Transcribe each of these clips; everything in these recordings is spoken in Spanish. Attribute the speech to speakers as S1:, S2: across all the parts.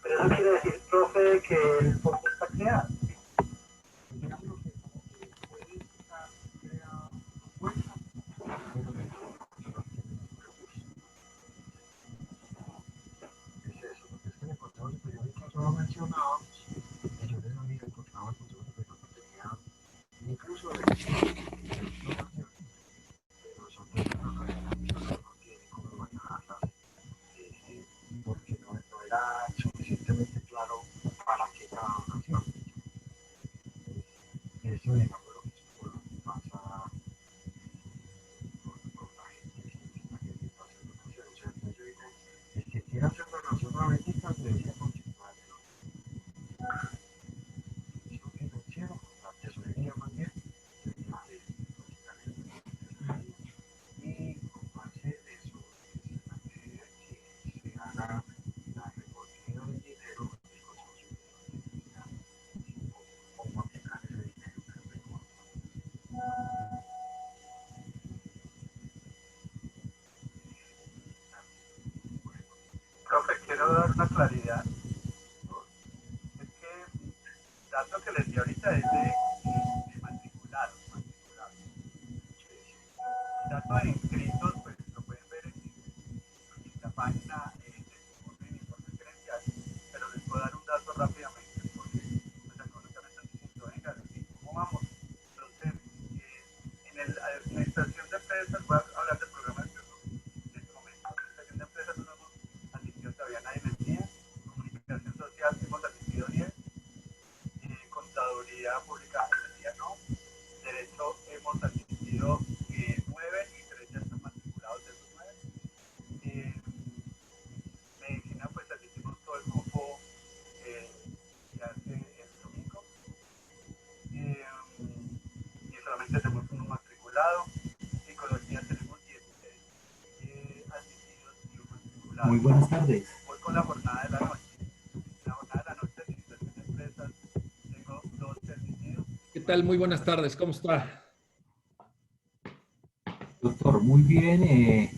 S1: Pero eso quiere decir, profe, que el foco está creado. Yo lo mencionaba, ellos les han encontrado el consejo de que no tenía incluso de pero son personas no tienen cómo manejarlas porque no era suficientemente claro para qué cada ocasión. Eso es lo que pasa con la gente que pasa en la nación. O sea, yo digo, el que quiera hacer la nación analítica debería continuar lo financiero, la tesorería más bien, y con base de eso que se haga la recogida del dinero y cómo aplicar ese dinero que se recoge. Profe, quiero dar una claridad. Es que el dato que les di ahorita es de matriculados. El dato de inscritos, pues lo pueden ver en la página del informe gerencial, pero les puedo dar un dato rápidamente porque pues algunos ya me están diciendo, venga, ¿cómo vamos? Entonces, en la administración de empresas, voy a hablar del programa de en este momento. Administración de empresas no hemos asistido todavía nadie en el día, comunicación social hemos asistido 10, contaduría pública en el día no, derecho hemos asistido 9 y 3 ya están matriculados de esos 9. Eh, medicina pues asistimos todo el grupo que hace el domingo y solamente tenemos uno matriculado. Psicología tenemos 16 asistidos y un matriculado. Muy buenas tardes. Voy con la jornada de la noche. La jornada de la noche de administración de empresas tengo 12 asistidos.
S2: ¿Qué tal? Muy buenas tardes. ¿Cómo está?
S3: Doctor, muy bien,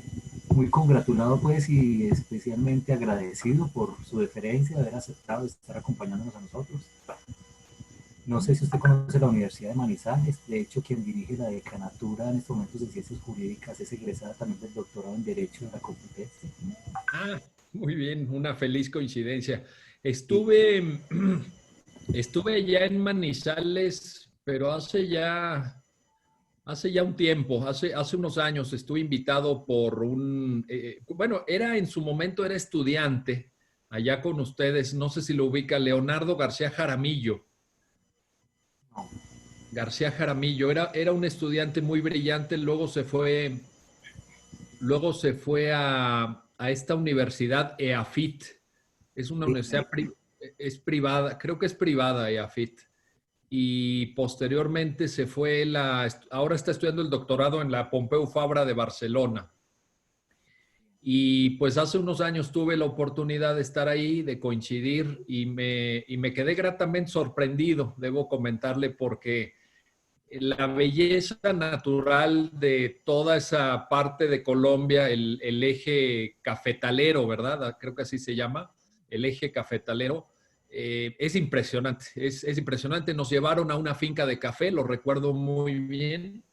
S3: muy congratulado pues y especialmente agradecido por su deferencia de haber aceptado estar acompañándonos a nosotros. No sé si usted conoce la Universidad de Manizales, de hecho quien dirige la decanatura en estos momentos de Ciencias Jurídicas es egresada también del doctorado en Derecho de la Complutense.
S2: Ah, muy bien, una feliz coincidencia. Estuve ya en Manizales, pero hace ya un tiempo, hace unos años, estuve invitado por bueno, en su momento era estudiante allá con ustedes, no sé si lo ubica, Leonardo García Jaramillo. García Jaramillo, era un estudiante muy brillante, luego se fue a esta universidad EAFIT, es una universidad, es privada, creo que es privada EAFIT. Y posteriormente ahora está estudiando el doctorado en la Pompeu Fabra de Barcelona. Y pues hace unos años tuve la oportunidad de estar ahí, de coincidir y me quedé gratamente sorprendido, debo comentarle, porque la belleza natural de toda esa parte de Colombia, el eje cafetalero, ¿verdad? Creo que así se llama, el eje cafetalero. Es impresionante, es impresionante. Nos llevaron a una finca de café, lo recuerdo muy bien,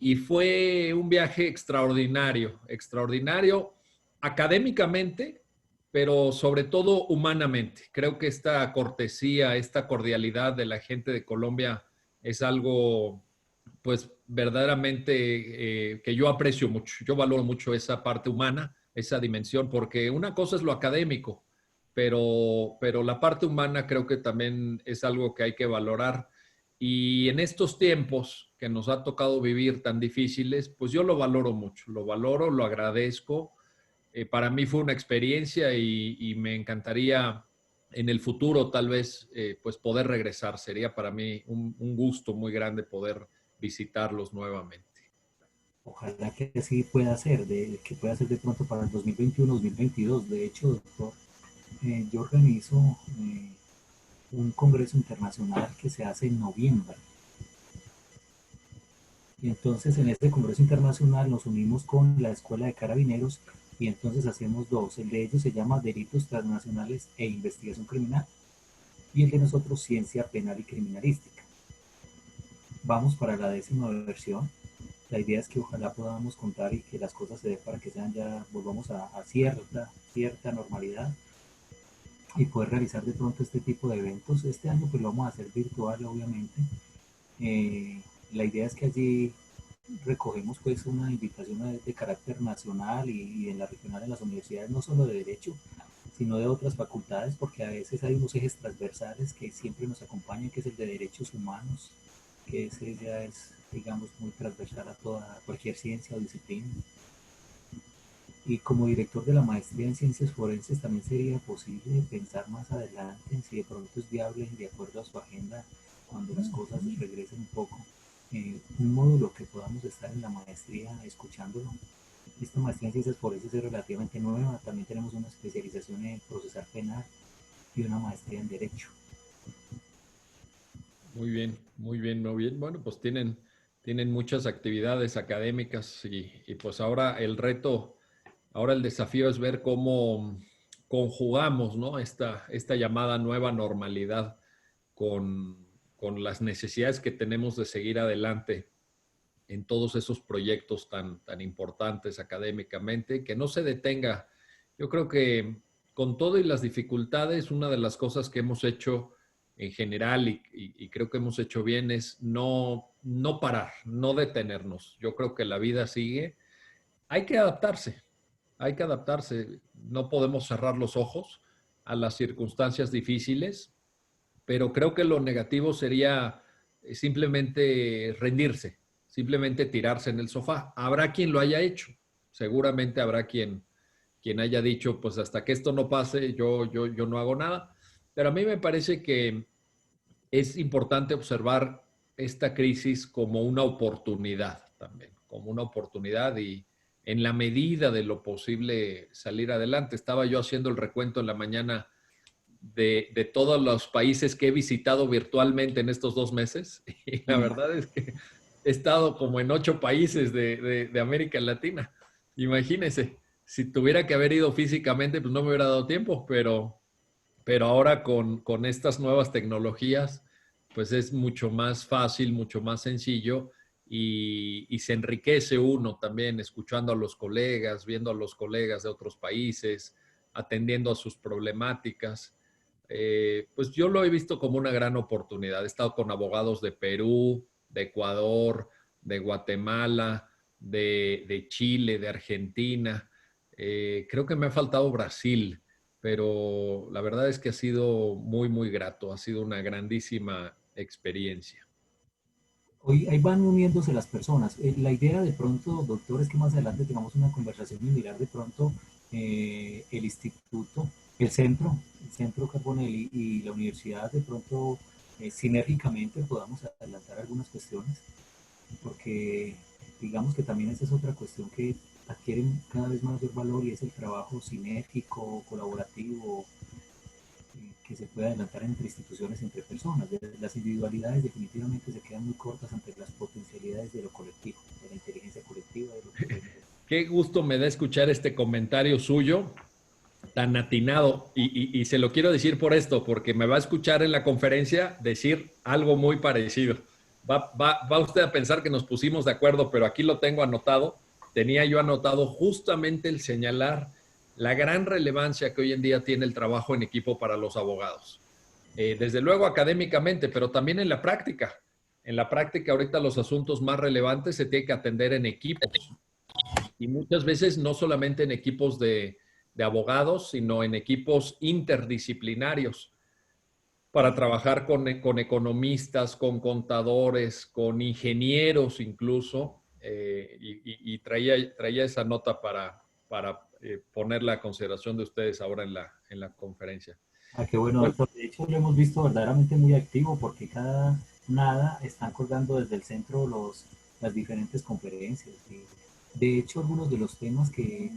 S2: y fue un viaje extraordinario, extraordinario académicamente, pero sobre todo humanamente. Creo que esta cortesía, esta cordialidad de la gente de Colombia es algo, pues, verdaderamente que yo aprecio mucho. Yo valoro mucho esa parte humana, esa dimensión, porque una cosa es lo académico, pero la parte humana creo que también es algo que hay que valorar. Y en estos tiempos que nos ha tocado vivir tan difíciles, pues yo lo valoro mucho, lo valoro, lo agradezco. Para mí fue una experiencia y me encantaría en el futuro tal vez pues poder regresar. Sería para mí un gusto muy grande poder visitarlos nuevamente.
S3: Ojalá que así pueda ser, que pueda ser de pronto para el 2021-2022. De hecho, doctor, yo organizo un congreso internacional que se hace en noviembre. Y entonces en este Congreso Internacional nos unimos con la Escuela de Carabineros y entonces hacemos dos. El de ellos se llama Delitos Transnacionales e Investigación Criminal y el de nosotros Ciencia Penal y Criminalística. Vamos para la 10ª versión. La idea es que ojalá podamos contar y que las cosas se den para que sean ya, volvamos a cierta normalidad y poder realizar de pronto este tipo de eventos. Este año pues lo vamos a hacer virtual, obviamente. La idea es que allí recogemos pues una invitación de carácter nacional y en la regional en las universidades, no solo de derecho, sino de otras facultades, porque a veces hay unos ejes transversales que siempre nos acompañan, que es el de derechos humanos, que ese ya es, digamos, muy transversal a cualquier ciencia o disciplina. Y como director de la maestría en ciencias forenses también sería posible pensar más adelante en si de pronto es viable, de acuerdo a su agenda, cuando las cosas regresen un poco, un módulo que podamos estar en la maestría escuchándolo. Esta maestría en ciencias forenses es relativamente nueva, también tenemos una especialización en procesar penal y una maestría en derecho.
S2: Muy bien, muy bien, muy bien. Bueno, pues tienen muchas actividades académicas y pues ahora el reto, ahora el desafío es ver cómo conjugamos, ¿no? Esta llamada nueva normalidad con las necesidades que tenemos de seguir adelante en todos esos proyectos tan importantes académicamente, que no se detenga. Yo creo que con todo y las dificultades, una de las cosas que hemos hecho en general y creo que hemos hecho bien es no parar, no detenernos. Yo creo que la vida sigue. Hay que adaptarse, hay que adaptarse. No podemos cerrar los ojos a las circunstancias difíciles, pero creo que lo negativo sería simplemente rendirse, simplemente tirarse en el sofá. Habrá quien lo haya hecho, seguramente habrá quien haya dicho, pues hasta que esto no pase, yo no hago nada, pero a mí me parece que es importante observar esta crisis como una oportunidad también, como una oportunidad y en la medida de lo posible salir adelante. Estaba yo haciendo el recuento en la mañana de todos los países que he visitado virtualmente en estos 2 meses. Y la verdad es que he estado como en 8 países de América Latina. Imagínense, si tuviera que haber ido físicamente, pues no me hubiera dado tiempo, pero ahora con estas nuevas tecnologías, pues es mucho más fácil, mucho más sencillo y se enriquece uno también escuchando a los colegas, viendo a los colegas de otros países, atendiendo a sus problemáticas. Pues yo lo he visto como una gran oportunidad. He estado con abogados de Perú, de Ecuador, de Guatemala, de Chile, de Argentina. Creo que me ha faltado Brasil, pero la verdad es que ha sido muy, muy grato. Ha sido una grandísima experiencia.
S3: Hoy ahí van uniéndose las personas. La idea de pronto, doctor, es que más adelante tengamos una conversación y mirar de pronto el instituto, el centro Carbonell y la universidad de pronto sinérgicamente podamos adelantar algunas cuestiones, porque digamos que también esa es otra cuestión que adquiere cada vez mayor valor y es el trabajo sinérgico, colaborativo, que se puede adelantar entre instituciones, entre personas. Las individualidades definitivamente se quedan muy cortas ante las potencialidades de lo colectivo, de la inteligencia colectiva, de lo que puede ser.
S2: Qué gusto me da escuchar este comentario suyo tan atinado y se lo quiero decir por esto, porque me va a escuchar en la conferencia decir algo muy parecido. Va usted a pensar que nos pusimos de acuerdo, pero aquí lo tengo anotado. Tenía yo anotado justamente el señalar la gran relevancia que hoy en día tiene el trabajo en equipo para los abogados. Desde luego académicamente, pero también en la práctica. En la práctica ahorita los asuntos más relevantes se tienen que atender en equipos y muchas veces no solamente en equipos de abogados, sino en equipos interdisciplinarios para trabajar con economistas, con contadores, con ingenieros incluso, y traía esa nota para ponerla a consideración de ustedes ahora en la conferencia.
S3: Ah, qué bueno,
S2: Bueno,
S3: doctor. De hecho, lo hemos visto verdaderamente muy activo porque cada nada están colgando desde el centro las diferentes conferencias. Y de hecho, algunos de los temas que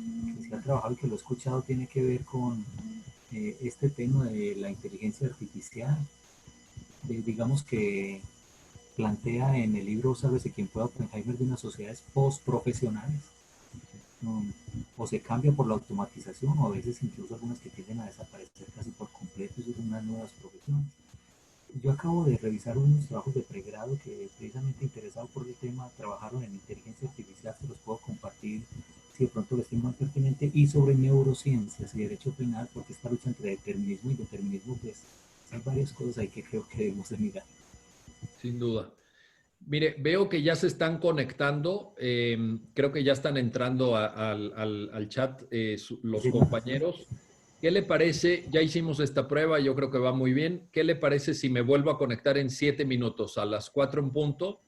S3: se han trabajado y que lo he escuchado tiene que ver con este tema de la inteligencia artificial. Digamos que plantea en el libro Sálvese quien pueda, Oppenheimer, de unas sociedades postprofesionales. No, o se cambia por la automatización, o a veces incluso algunas que tienden a desaparecer casi por completo y son unas nuevas profesiones. Yo acabo de revisar unos trabajos de pregrado que, precisamente interesado por el tema, trabajaron en inteligencia artificial, se los puedo compartir si de pronto lo estiman pertinente, y sobre neurociencias y derecho penal, porque esta lucha entre determinismo y determinismo, pues hay varias cosas ahí que creo que debemos de mirar.
S2: Sin duda. Mire, veo que ya se están conectando, creo que ya están entrando al chat los
S3: Sí, no,
S2: compañeros. ¿Qué le parece? Ya hicimos esta prueba, yo creo que va muy bien. ¿Qué le parece si me vuelvo a conectar en 7 minutos, a las 4 en punto?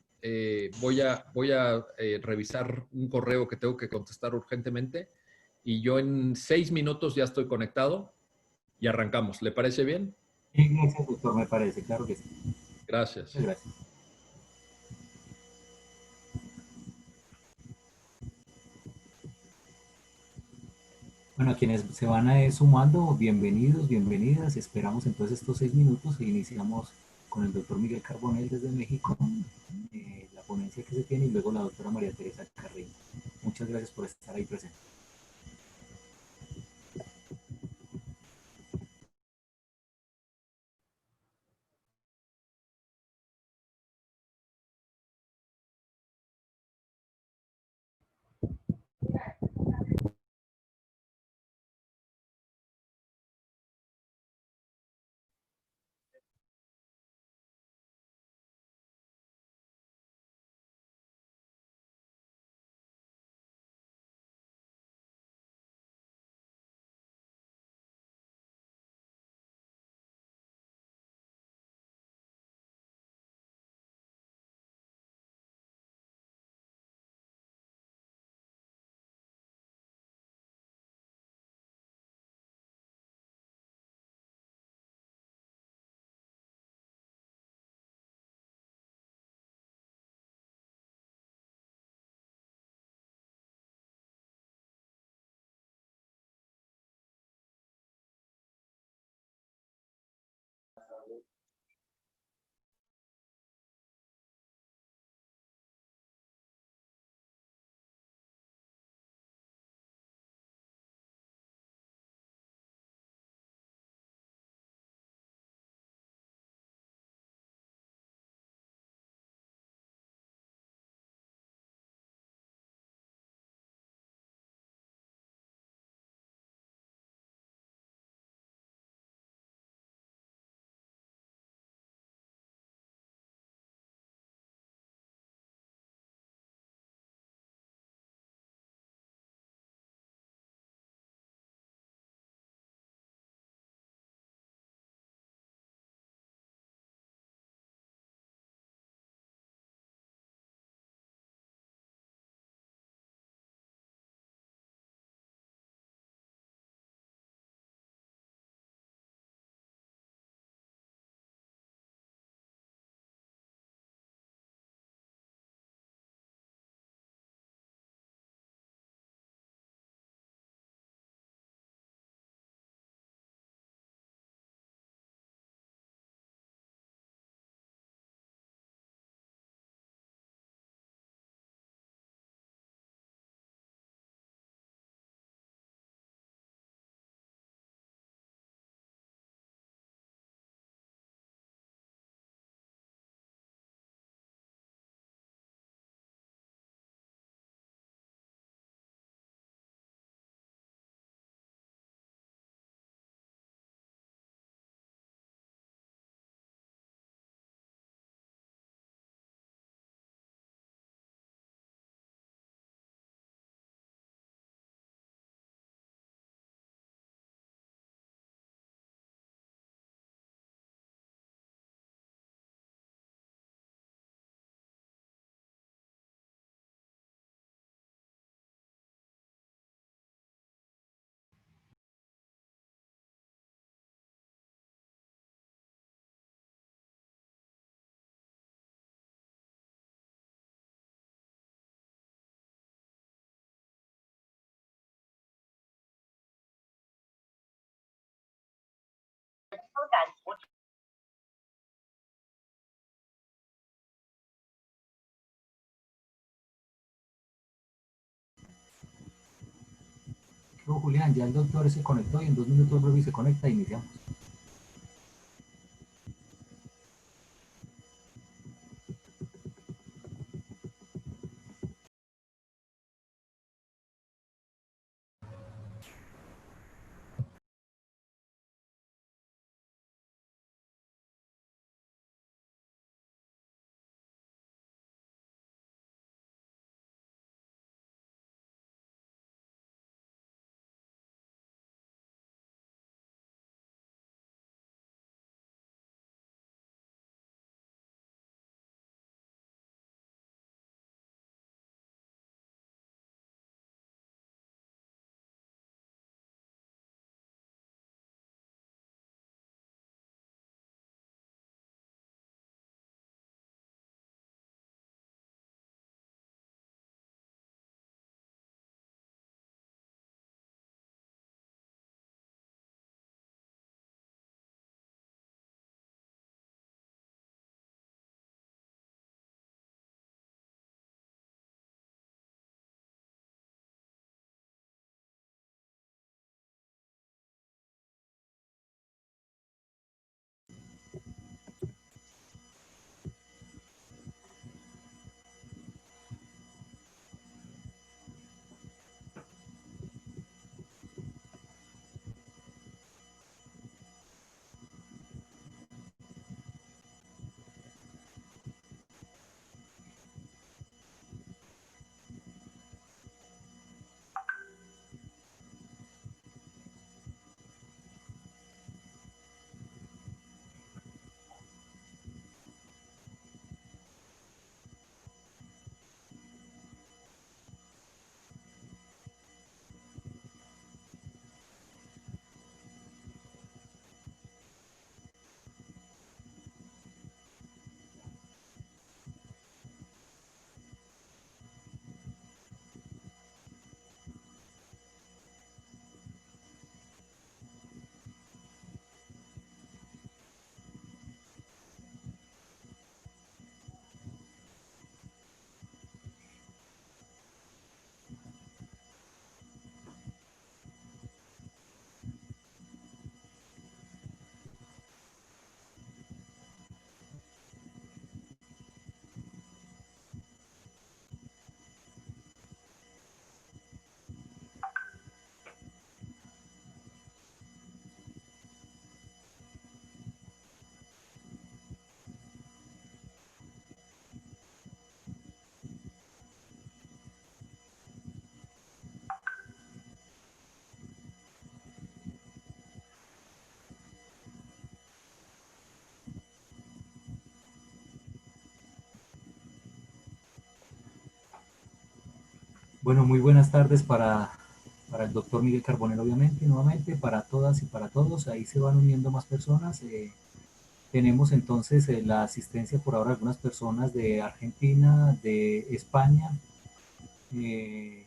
S2: Voy a revisar un correo que tengo que contestar urgentemente y yo en 6 minutos ya estoy conectado y arrancamos. ¿Le parece bien?
S3: sí, gracias, doctor, me parece, claro que sí. Muchas
S2: Gracias.
S3: gracias. Bueno, a quienes se van a ir sumando, bienvenidos, bienvenidas. Esperamos entonces estos 6 minutos e iniciamos con el doctor Miguel Carbonell desde México, la ponencia que se tiene, y luego la doctora María Teresa Carrillo. Muchas gracias por estar ahí presente. Luego, Julián, ya el doctor se conectó y en 2 minutos vuelve y se conecta e iniciamos. Bueno, muy buenas tardes para el doctor Miguel Carbonell, obviamente, nuevamente, para todas y para todos. Ahí se van uniendo más personas. Tenemos entonces la asistencia por ahora de algunas personas de Argentina, de España, eh,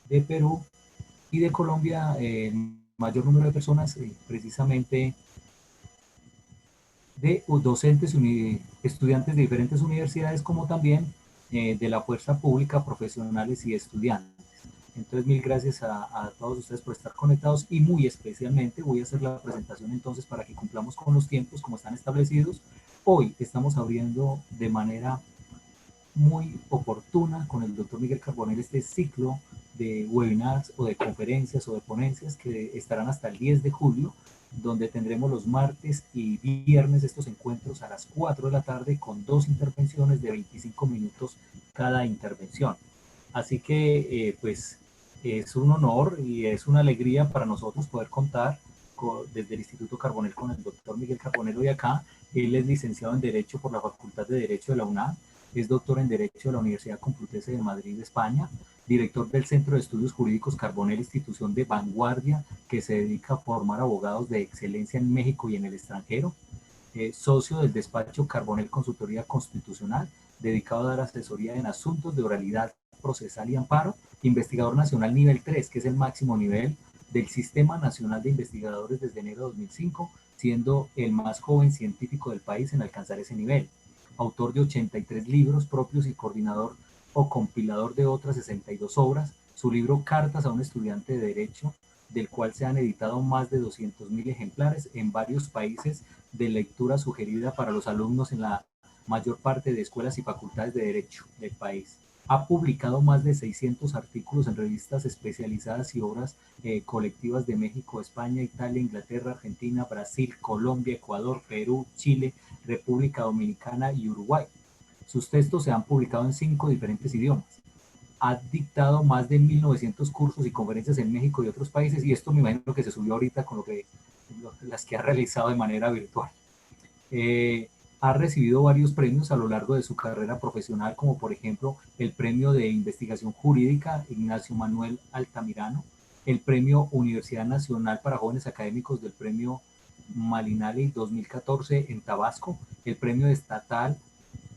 S3: de Perú y de Colombia, mayor número de personas, precisamente de docentes, estudiantes de diferentes universidades, como también de la fuerza pública, profesionales y estudiantes. Entonces, mil gracias a todos ustedes por estar conectados y muy especialmente voy a hacer la presentación entonces para que cumplamos con los tiempos como están establecidos. Hoy estamos abriendo de manera muy oportuna con el doctor Miguel Carbonell este ciclo de webinars o de conferencias o de ponencias que estarán hasta el 10 de julio, donde tendremos los martes y viernes estos encuentros a las 4 de la tarde con 2 intervenciones de 25 minutos cada intervención. Así que pues es un honor y es una alegría para nosotros poder contar desde el Instituto Carbonell con el doctor Miguel Carbonell hoy acá. Él es licenciado en Derecho por la Facultad de Derecho de la UNAM, es doctor en Derecho de la Universidad Complutense de Madrid, España, director del Centro de Estudios Jurídicos Carbonell, institución de vanguardia que se dedica a formar abogados de excelencia en México y en el extranjero, socio del despacho Carbonell Consultoría Constitucional, dedicado a dar asesoría en asuntos de oralidad procesal y amparo, investigador nacional nivel 3, que es el máximo nivel del Sistema Nacional de Investigadores desde enero de 2005, siendo el más joven científico del país en alcanzar ese nivel. Autor de 83 libros propios y coordinador o compilador de otras 62 obras su libro Cartas a un estudiante de Derecho, del cual se han editado más de 200.000 ejemplares en varios países de lectura sugerida para los alumnos en la mayor parte de escuelas y facultades de Derecho del país. Ha publicado más de 600 artículos en revistas especializadas y obras colectivas de México, España, Italia, Inglaterra, Argentina, Brasil, Colombia, Ecuador, Perú, Chile, República Dominicana y Uruguay. Sus textos se han publicado en 5 diferentes idiomas. Ha dictado más de 1.900 cursos y conferencias en México y otros países, y esto me imagino que se subió ahorita con las que ha realizado de manera virtual. Ha recibido varios premios a lo largo de su carrera profesional, como por ejemplo el Premio de Investigación Jurídica Ignacio Manuel Altamirano, el Premio Universidad Nacional para Jóvenes Académicos del Premio Malinali 2014 en Tabasco, el Premio Estatal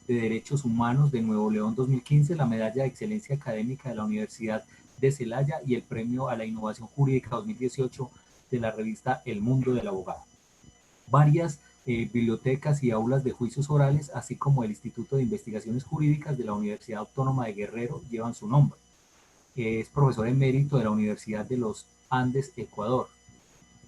S3: de Derechos Humanos de Nuevo León 2015, la Medalla de Excelencia Académica de la Universidad de Celaya y el Premio a la Innovación Jurídica 2018 de la revista El Mundo del Abogado. Varias bibliotecas y aulas de juicios orales, así como el Instituto de Investigaciones Jurídicas de la Universidad Autónoma de Guerrero llevan su nombre. Es profesor emérito de la Universidad de los Andes, Ecuador.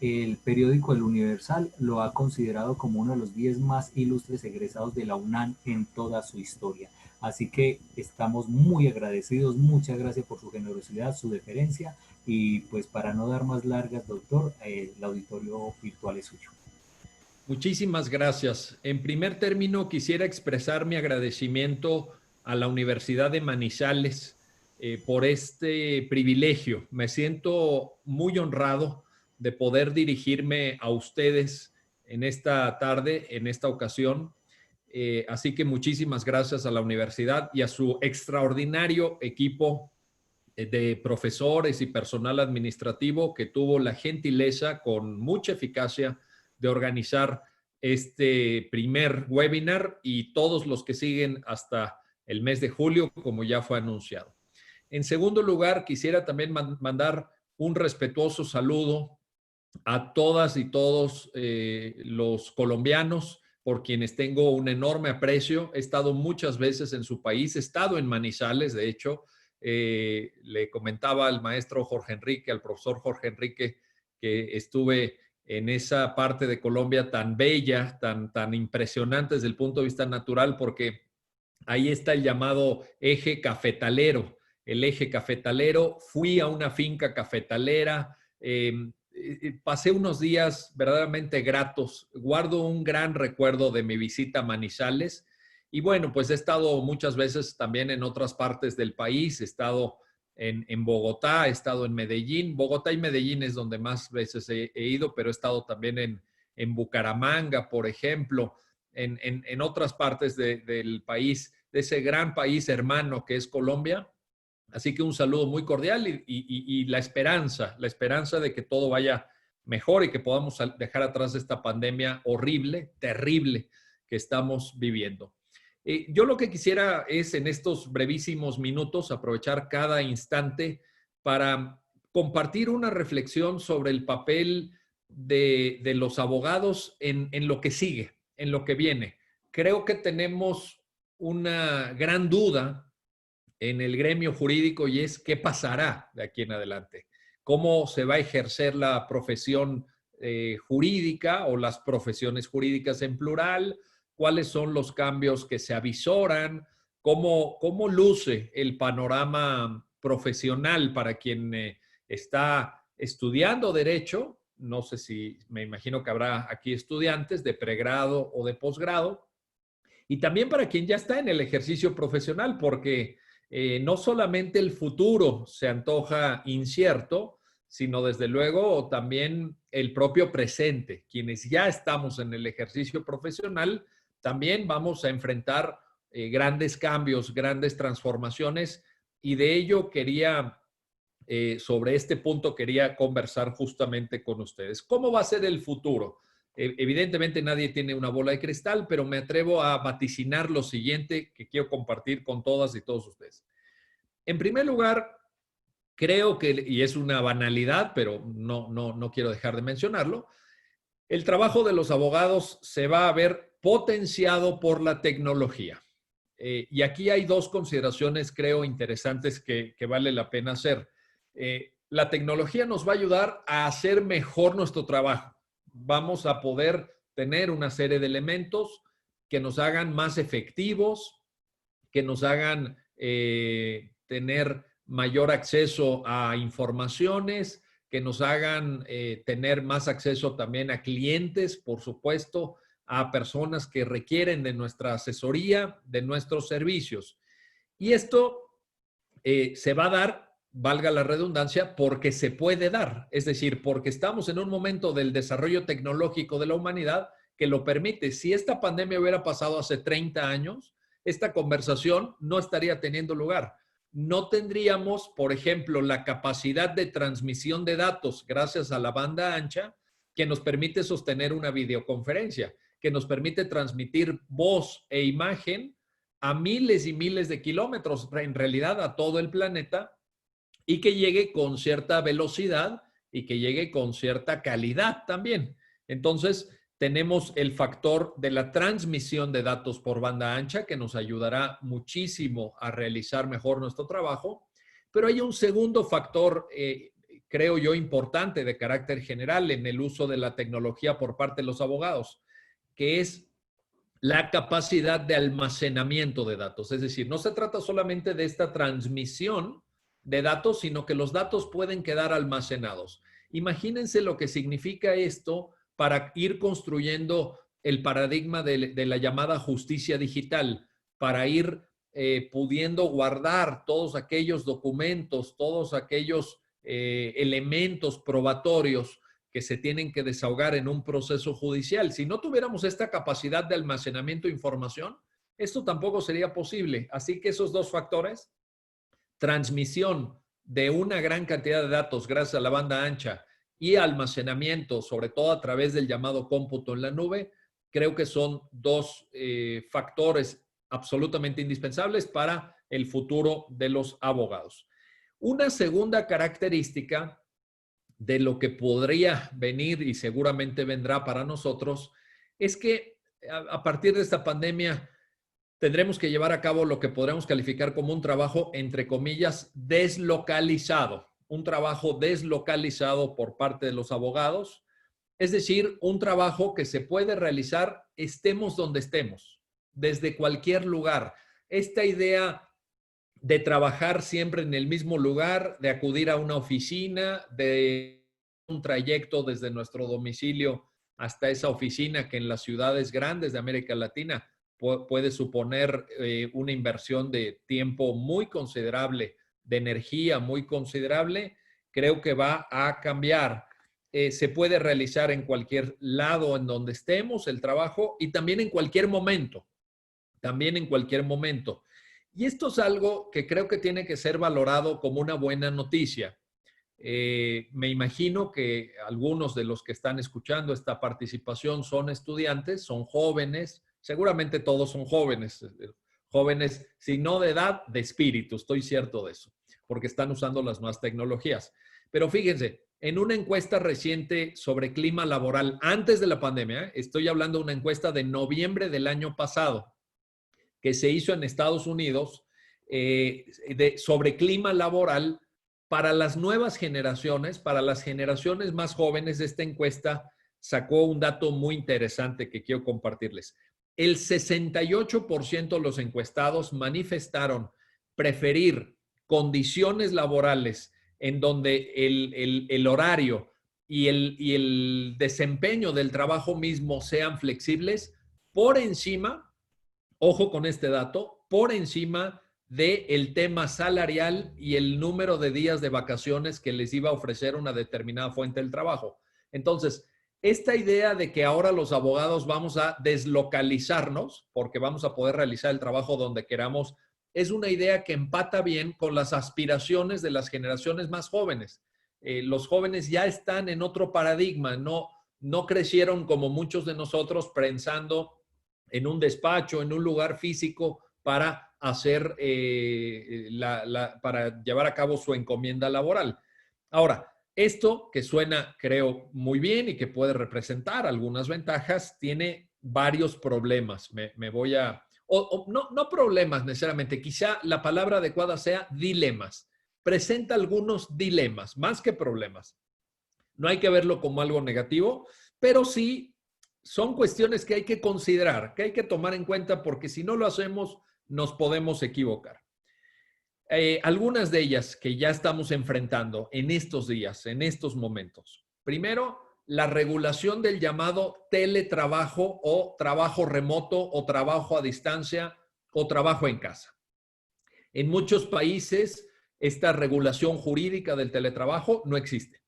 S3: El periódico El Universal lo ha considerado como uno de los 10 más ilustres egresados de la UNAM en toda su historia. Así que estamos muy agradecidos, muchas gracias por su generosidad, su deferencia, y pues para no dar más largas, doctor, el auditorio virtual es suyo.
S2: Muchísimas gracias. En primer término, quisiera expresar mi agradecimiento a la Universidad de Manizales por este privilegio. Me siento muy honrado de poder dirigirme a ustedes en esta tarde, en esta ocasión. Así que muchísimas gracias a la universidad y a su extraordinario equipo de profesores y personal administrativo que tuvo la gentileza con mucha eficacia de organizar este primer webinar y todos los que siguen hasta el mes de julio, como ya fue anunciado. En segundo lugar, quisiera también mandar un respetuoso saludo a todas y todos los colombianos por quienes tengo un enorme aprecio. He estado muchas veces en su país, he estado en Manizales, de hecho. Le comentaba al maestro Jorge Enrique, al profesor Jorge Enrique, que estuve en esa parte de Colombia tan bella, tan impresionante desde el punto de vista natural, porque ahí está el llamado eje cafetalero. El eje cafetalero, fui a una finca cafetalera, pasé unos días verdaderamente gratos, guardo un gran recuerdo de mi visita a Manizales. Y bueno, pues he estado muchas veces también en otras partes del país, he estado en Bogotá, he estado en Medellín. Bogotá y Medellín es donde más veces he ido, pero he estado también en Bucaramanga, por ejemplo, en otras partes del país, de ese gran país hermano que es Colombia. Así que un saludo muy cordial y la esperanza de que todo vaya mejor y que podamos dejar atrás esta pandemia horrible, terrible que estamos viviendo. Yo lo que quisiera es en estos brevísimos minutos aprovechar cada instante para compartir una reflexión sobre el papel de los abogados en lo que sigue, en lo que viene. Creo que tenemos una gran duda en el gremio jurídico y es qué pasará de aquí en adelante. Cómo se va a ejercer la profesión jurídica o las profesiones jurídicas en plural, cuáles son los cambios que se avisoran, cómo luce el panorama profesional para quien está estudiando derecho. No sé si, me imagino que habrá aquí estudiantes de pregrado o de posgrado, y también para quien ya está en el ejercicio profesional, porque no solamente el futuro se antoja incierto, sino desde luego también el propio presente. Quienes ya estamos en el ejercicio profesional, también vamos a enfrentar grandes cambios, grandes transformaciones, y de ello sobre este punto quería conversar justamente con ustedes. ¿Cómo va a ser el futuro? Evidentemente nadie tiene una bola de cristal, pero me atrevo a vaticinar lo siguiente que quiero compartir con todas y todos ustedes. En primer lugar, creo que, y es una banalidad, pero no quiero dejar de mencionarlo, el trabajo de los abogados se va a ver potenciado por la tecnología. Y aquí hay dos consideraciones, creo, interesantes que vale la pena hacer. La tecnología nos va a ayudar a hacer mejor nuestro trabajo. Vamos a poder tener una serie de elementos que nos hagan más efectivos, que nos hagan tener mayor acceso a informaciones, que nos hagan tener más acceso también a clientes, por supuesto, a personas que requieren de nuestra asesoría, de nuestros servicios. Y esto se va a dar, valga la redundancia, porque se puede dar. Es decir, porque estamos en un momento del desarrollo tecnológico de la humanidad que lo permite. Si esta pandemia hubiera pasado hace 30 años, esta conversación no estaría teniendo lugar. No tendríamos, por ejemplo, la capacidad de transmisión de datos gracias a la banda ancha que nos permite sostener una videoconferencia, que nos permite transmitir voz e imagen a miles y miles de kilómetros, en realidad a todo el planeta, y que llegue con cierta velocidad y que llegue con cierta calidad también. Entonces, tenemos el factor de la transmisión de datos por banda ancha que nos ayudará muchísimo a realizar mejor nuestro trabajo, pero hay un segundo factor, creo yo, importante de carácter general en el uso de la tecnología por parte de los abogados, que es la capacidad de almacenamiento de datos. Es decir, no se trata solamente de esta transmisión de datos, sino que los datos pueden quedar almacenados. Imagínense lo que significa esto para ir construyendo el paradigma de la llamada justicia digital, para ir pudiendo guardar todos aquellos documentos, todos aquellos elementos probatorios que se tienen que desahogar en un proceso judicial. Si no tuviéramos esta capacidad de almacenamiento de información, esto tampoco sería posible. Así que esos dos factores, transmisión de una gran cantidad de datos gracias a la banda ancha y almacenamiento, sobre todo a través del llamado cómputo en la nube, creo que son dos factores absolutamente indispensables para el futuro de los abogados. Una segunda característica de lo que podría venir y seguramente vendrá para nosotros es que a partir de esta pandemia tendremos que llevar a cabo lo que podremos calificar como un trabajo, entre comillas, deslocalizado. Un trabajo deslocalizado por parte de los abogados, es decir, un trabajo que se puede realizar estemos donde estemos, desde cualquier lugar. Esta idea de trabajar siempre en el mismo lugar, de acudir a una oficina, de un trayecto desde nuestro domicilio hasta esa oficina que en las ciudades grandes de América Latina puede suponer una inversión de tiempo muy considerable, de energía muy considerable, creo que va a cambiar. Se puede realizar en cualquier lado en donde estemos el trabajo y también en cualquier momento, también en cualquier momento. Y esto es algo que creo que tiene que ser valorado como una buena noticia. Me imagino que algunos de los que están escuchando esta participación son estudiantes, son jóvenes, seguramente todos son jóvenes, jóvenes, si no de edad, de espíritu, estoy cierto de eso, porque están usando las nuevas tecnologías. Pero fíjense, en una encuesta reciente sobre clima laboral antes de la pandemia, estoy hablando de una encuesta de noviembre del año pasado, que se hizo en Estados Unidos sobre clima laboral para las nuevas generaciones, para las generaciones más jóvenes. Esta encuesta sacó un dato muy interesante que quiero compartirles. El 68% de los encuestados manifestaron preferir condiciones laborales en donde el horario y el desempeño del trabajo mismo sean flexibles por encima, ojo con este dato, por encima del tema salarial y el número de días de vacaciones que les iba a ofrecer una determinada fuente del trabajo. Entonces, esta idea de que ahora los abogados vamos a deslocalizarnos porque vamos a poder realizar el trabajo donde queramos, es una idea que empata bien con las aspiraciones de las generaciones más jóvenes. Los jóvenes ya están en otro paradigma, no crecieron como muchos de nosotros pensando en un despacho, en un lugar físico para hacer, para llevar a cabo su encomienda laboral. Ahora, esto que suena, creo, muy bien y que puede representar algunas ventajas, tiene varios problemas. Me voy a... no problemas necesariamente, quizá la palabra adecuada sea dilemas. presenta algunos dilemas, más que problemas. No hay que verlo como algo negativo, pero sí son cuestiones que hay que considerar, que hay que tomar en cuenta, porque si no lo hacemos, nos podemos equivocar. Algunas de ellas que ya estamos enfrentando en estos días, en estos momentos. Primero, la regulación del llamado teletrabajo o trabajo remoto o trabajo a distancia o trabajo en casa. En muchos países, esta regulación jurídica del teletrabajo no existe.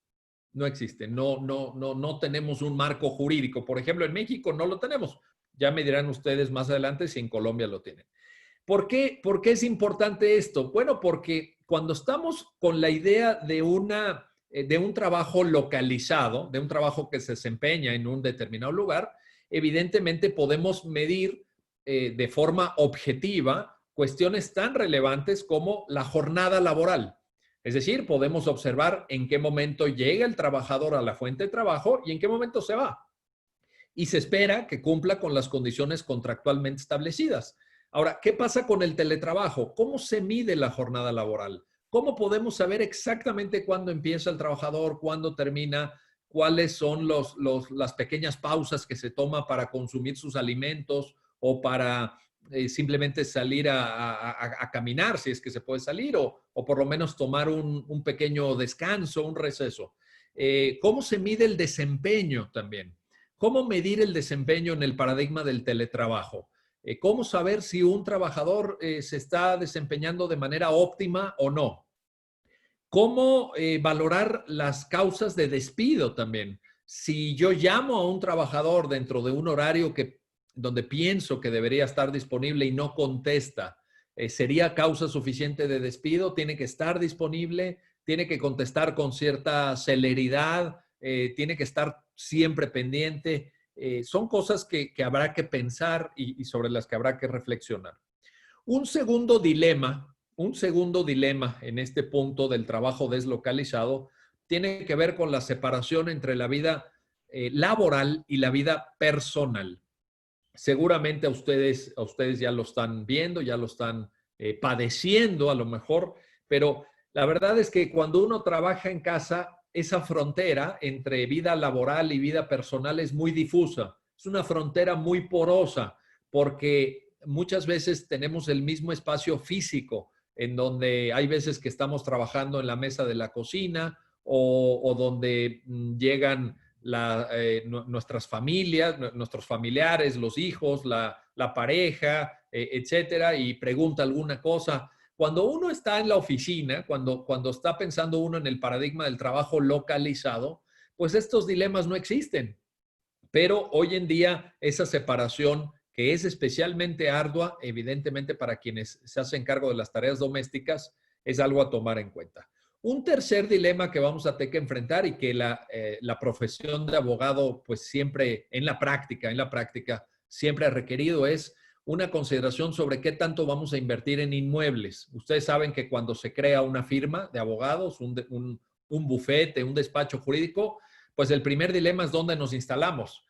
S2: No existe. No tenemos un marco jurídico. Por ejemplo, en México no lo tenemos. Ya me dirán ustedes más adelante si en Colombia lo tienen. ¿Por qué es importante esto? Bueno, porque cuando estamos con la idea de un trabajo localizado, de un trabajo que se desempeña en un determinado lugar, evidentemente podemos medir de forma objetiva cuestiones tan relevantes como la jornada laboral. Es decir, podemos observar en qué momento llega el trabajador a la fuente de trabajo y en qué momento se va. Y se espera que cumpla con las condiciones contractualmente establecidas. Ahora, ¿qué pasa con el teletrabajo? ¿Cómo se mide la jornada laboral? ¿Cómo podemos saber exactamente cuándo empieza el trabajador, cuándo termina, cuáles son las pequeñas pausas que se toma para consumir sus alimentos o para simplemente salir a caminar, si es que se puede salir, o por lo menos tomar un pequeño descanso, un receso? ¿Cómo se mide el desempeño también? ¿Cómo medir el desempeño en el paradigma del teletrabajo? ¿Cómo saber si un trabajador se está desempeñando de manera óptima o no? ¿Cómo valorar las causas de despido también? Si yo llamo a un trabajador dentro de un horario donde pienso que debería estar disponible y no contesta, ¿sería causa suficiente de despido? ¿Tiene que estar disponible? ¿Tiene que contestar con cierta celeridad? ¿Tiene que estar siempre pendiente? Son cosas que habrá que pensar y sobre las que habrá que reflexionar. Un segundo dilema en este punto del trabajo deslocalizado tiene que ver con la separación entre la vida laboral y la vida personal. Seguramente a ustedes ya lo están viendo, ya lo están padeciendo a lo mejor, pero la verdad es que cuando uno trabaja en casa, esa frontera entre vida laboral y vida personal es muy difusa. Es una frontera muy porosa porque muchas veces tenemos el mismo espacio físico en donde hay veces que estamos trabajando en la mesa de la cocina o donde llegan nuestras familias, nuestros familiares, los hijos, la pareja, etcétera, y pregunta alguna cosa. Cuando uno está en la oficina, cuando está pensando uno en el paradigma del trabajo localizado, pues estos dilemas no existen. Pero hoy en día esa separación, que es especialmente ardua, evidentemente para quienes se hacen cargo de las tareas domésticas, es algo a tomar en cuenta. Un tercer dilema que vamos a tener que enfrentar y que la profesión de abogado, pues siempre en la práctica, siempre ha requerido es una consideración sobre qué tanto vamos a invertir en inmuebles. Ustedes saben que cuando se crea una firma de abogados, un bufete, un despacho jurídico, pues el primer dilema es dónde nos instalamos.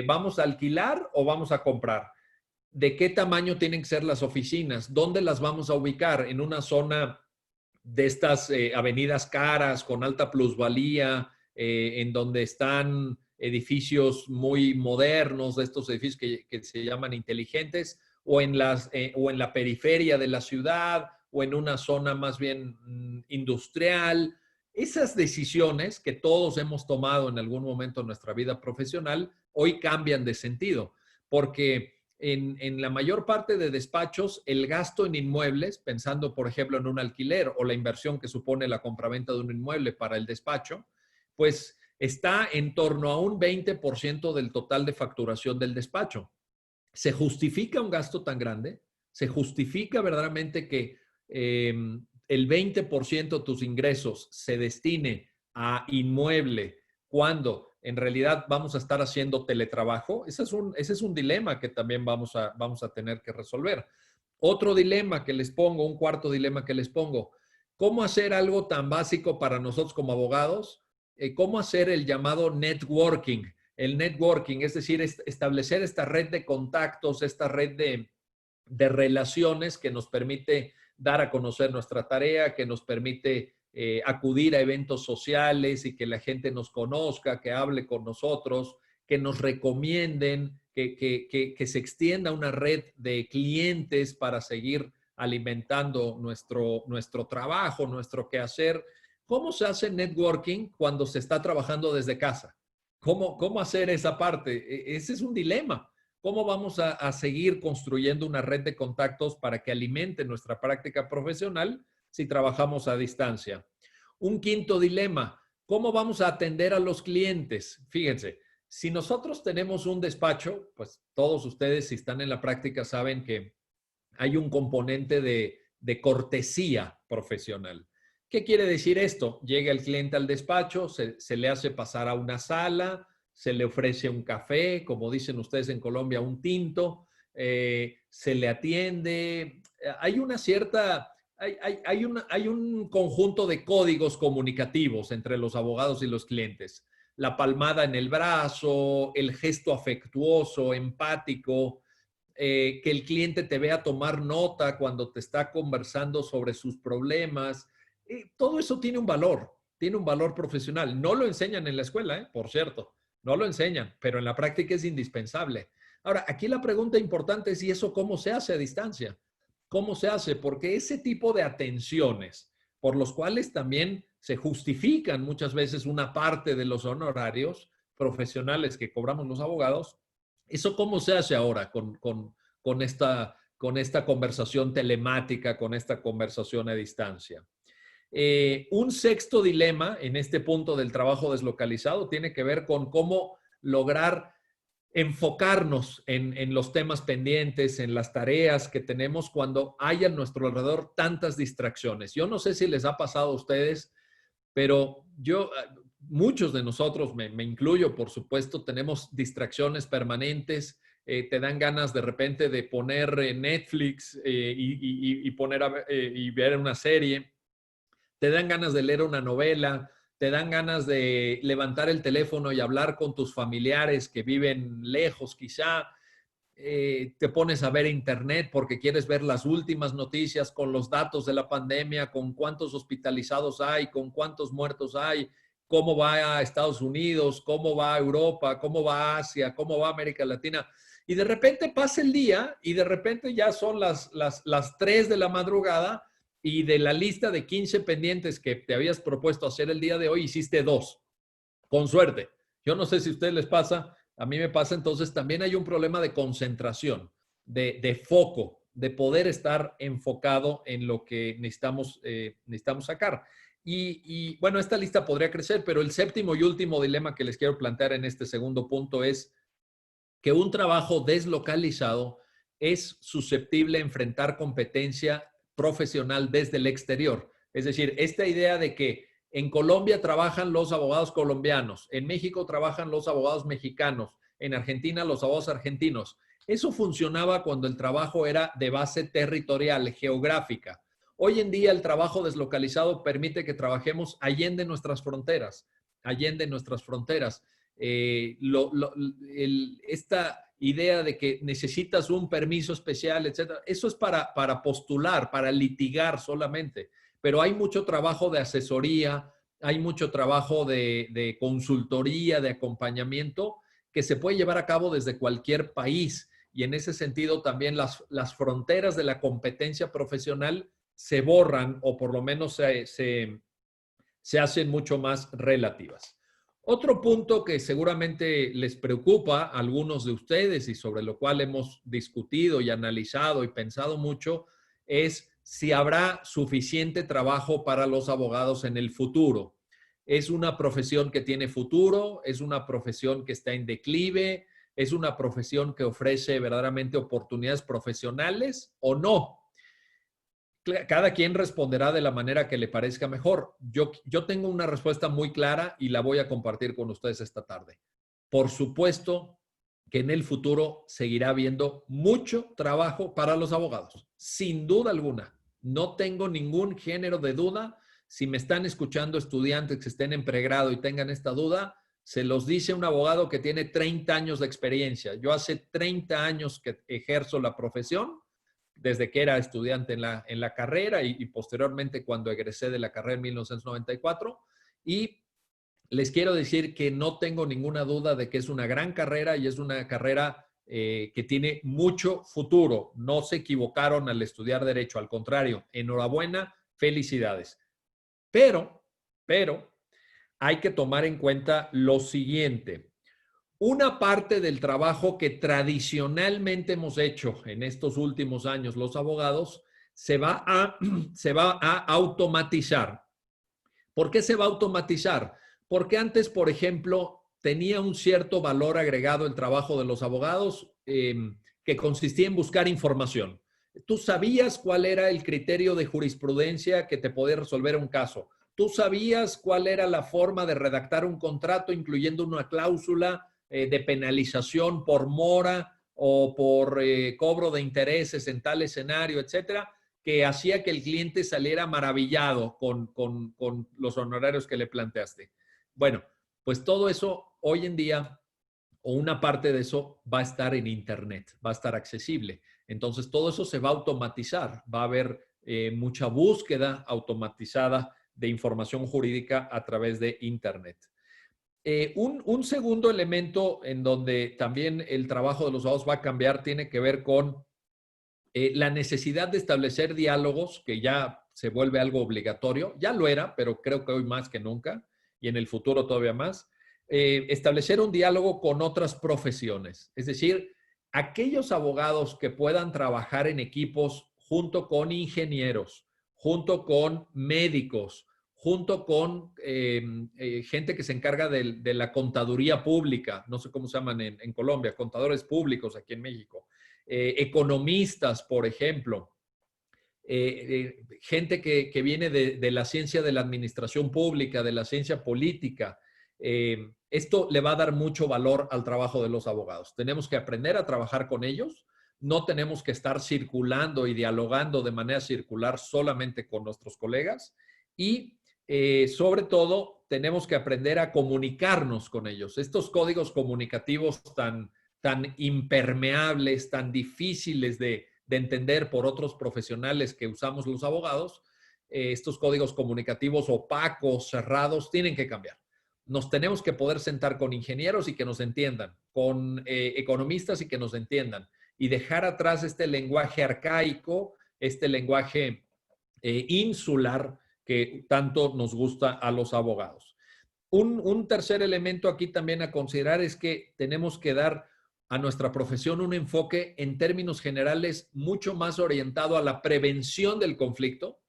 S2: ¿Vamos a alquilar o vamos a comprar? ¿De qué tamaño tienen que ser las oficinas? ¿Dónde las vamos a ubicar? ¿En una zona de estas avenidas caras con alta plusvalía, en donde están edificios muy modernos, de estos edificios que se llaman inteligentes, o en la periferia de la ciudad, o en una zona más bien industrial? Esas decisiones que todos hemos tomado en algún momento en nuestra vida profesional, hoy cambian de sentido, porque en la mayor parte de despachos, el gasto en inmuebles, pensando por ejemplo en un alquiler o la inversión que supone la compraventa de un inmueble para el despacho, pues está en torno a un 20% del total de facturación del despacho. ¿Se justifica un gasto tan grande? ¿Se justifica verdaderamente que el 20% de tus ingresos se destine a inmueble cuando en realidad vamos a estar haciendo teletrabajo? Ese es un dilema que también vamos a tener que resolver. Otro dilema que les pongo, un cuarto dilema que les pongo, ¿cómo hacer algo tan básico para nosotros como abogados? ¿Cómo hacer el llamado networking? El networking, es decir, establecer esta red de contactos, esta red de relaciones que nos permite dar a conocer nuestra tarea, que nos permite acudir a eventos sociales y que la gente nos conozca, que hable con nosotros, que nos recomienden, que se extienda una red de clientes para seguir alimentando nuestro trabajo, nuestro quehacer. ¿Cómo se hace networking cuando se está trabajando desde casa? ¿Cómo hacer esa parte? Ese es un dilema. ¿Cómo vamos a seguir construyendo una red de contactos para que alimente nuestra práctica profesional si trabajamos a distancia? Un quinto dilema, ¿cómo vamos a atender a los clientes? Fíjense, si nosotros tenemos un despacho, pues todos ustedes, si están en la práctica, saben que hay un componente de cortesía profesional. ¿Qué quiere decir esto? Llega el cliente al despacho, se le hace pasar a una sala, se le ofrece un café, como dicen ustedes en Colombia, un tinto, se le atiende. Hay una cierta, hay un conjunto de códigos comunicativos entre los abogados y los clientes. La palmada en el brazo, el gesto afectuoso, empático, que el cliente te vea tomar nota cuando te está conversando sobre sus problemas. Todo eso tiene un valor profesional. No lo enseñan en la escuela, por cierto, no lo enseñan, pero en la práctica es indispensable. Ahora, aquí la pregunta importante es, ¿y eso cómo se hace a distancia? ¿Cómo se hace? Porque ese tipo de atenciones, por los cuales también se justifican muchas veces una parte de los honorarios profesionales que cobramos los abogados, ¿eso cómo se hace ahora con esta conversación telemática, con esta conversación a distancia? Un sexto dilema en este punto del trabajo deslocalizado tiene que ver con cómo lograr enfocarnos en los temas pendientes, en las tareas que tenemos cuando hay a nuestro alrededor tantas distracciones. Yo no sé si les ha pasado a ustedes, pero muchos de nosotros, me incluyo, por supuesto, tenemos distracciones permanentes. Te dan ganas de repente de poner Netflix y ver una serie. Te dan ganas de leer una novela, te dan ganas de levantar el teléfono y hablar con tus familiares que viven lejos quizá. Te pones a ver internet porque quieres ver las últimas noticias con los datos de la pandemia, con cuántos hospitalizados hay, con cuántos muertos hay, cómo va a Estados Unidos, cómo va a Europa, cómo va a Asia, cómo va a América Latina. Y de repente pasa el día y de repente ya son las 3 de la madrugada y de la lista de 15 pendientes que te habías propuesto hacer el día de hoy, hiciste 2. Con suerte. Yo no sé si a ustedes les pasa, a mí me pasa. Entonces también hay un problema de concentración, de foco, de poder estar enfocado en lo que necesitamos sacar. Y bueno, esta lista podría crecer, pero el séptimo y último dilema que les quiero plantear en este segundo punto es que un trabajo deslocalizado es susceptible de enfrentar competencia profesional desde el exterior. Es decir, esta idea de que en Colombia trabajan los abogados colombianos, en México trabajan los abogados mexicanos, en Argentina los abogados argentinos. Eso funcionaba cuando el trabajo era de base territorial, geográfica. Hoy en día el trabajo deslocalizado permite que trabajemos allende nuestras fronteras, esta idea de que necesitas un permiso especial, etcétera, eso es para postular, para litigar solamente. Pero hay mucho trabajo de asesoría, hay mucho trabajo de consultoría, de acompañamiento que se puede llevar a cabo desde cualquier país. Y en ese sentido también las fronteras de la competencia profesional se borran o por lo menos se hacen mucho más relativas. Otro punto que seguramente les preocupa a algunos de ustedes y sobre lo cual hemos discutido y analizado y pensado mucho es si habrá suficiente trabajo para los abogados en el futuro. ¿Es una profesión que tiene futuro? ¿Es una profesión que está en declive? ¿Es una profesión que ofrece verdaderamente oportunidades profesionales o no? Cada quien responderá de la manera que le parezca mejor. Yo tengo una respuesta muy clara y la voy a compartir con ustedes esta tarde. Por supuesto que en el futuro seguirá habiendo mucho trabajo para los abogados, sin duda alguna. No tengo ningún género de duda. Si me están escuchando estudiantes que estén en pregrado y tengan esta duda, se los dice un abogado que tiene 30 años de experiencia. Yo hace 30 años que ejerzo la profesión desde que era estudiante en la carrera y posteriormente cuando egresé de la carrera en 1994. Y les quiero decir que no tengo ninguna duda de que es una gran carrera y es una carrera que tiene mucho futuro. No se equivocaron al estudiar Derecho, al contrario, enhorabuena, felicidades. Pero hay que tomar en cuenta lo siguiente. Una parte del trabajo que tradicionalmente hemos hecho en estos últimos años los abogados se va a automatizar. ¿Por qué se va a automatizar? Porque antes, por ejemplo, tenía un cierto valor agregado el trabajo de los abogados que consistía en buscar información. Tú sabías cuál era el criterio de jurisprudencia que te podía resolver un caso. Tú sabías cuál era la forma de redactar un contrato, incluyendo una cláusula de penalización por mora o por cobro de intereses en tal escenario, etcétera, que hacía que el cliente saliera maravillado con los honorarios que le planteaste. Bueno, pues todo eso hoy en día, o una parte de eso, va a estar en Internet, va a estar accesible. Entonces, todo eso se va a automatizar. Va a haber mucha búsqueda automatizada de información jurídica a través de Internet. Un segundo elemento en donde también el trabajo de los abogados va a cambiar tiene que ver con la necesidad de establecer diálogos, que ya se vuelve algo obligatorio. Ya lo era, pero creo que hoy más que nunca y en el futuro todavía más. Establecer un diálogo con otras profesiones. Es decir, aquellos abogados que puedan trabajar en equipos junto con ingenieros, junto con médicos, junto con gente que se encarga de la contaduría pública, no sé cómo se llaman en Colombia, contadores públicos aquí en México, economistas, por ejemplo, gente que viene de la ciencia de la administración pública, de la ciencia política. Esto le va a dar mucho valor al trabajo de los abogados. Tenemos que aprender a trabajar con ellos. No tenemos que estar circulando y dialogando de manera circular solamente con nuestros colegas y sobre todo tenemos que aprender a comunicarnos con ellos. Estos códigos comunicativos tan impermeables, tan difíciles de entender por otros profesionales que usamos los abogados, estos códigos comunicativos opacos, cerrados, tienen que cambiar. Nos tenemos que poder sentar con ingenieros y que nos entiendan, con economistas y que nos entiendan, y dejar atrás este lenguaje arcaico, este lenguaje insular que tanto nos gusta a los abogados. Un tercer elemento aquí también a considerar es que tenemos que dar a nuestra profesión un enfoque en términos generales mucho más orientado a la prevención del conflicto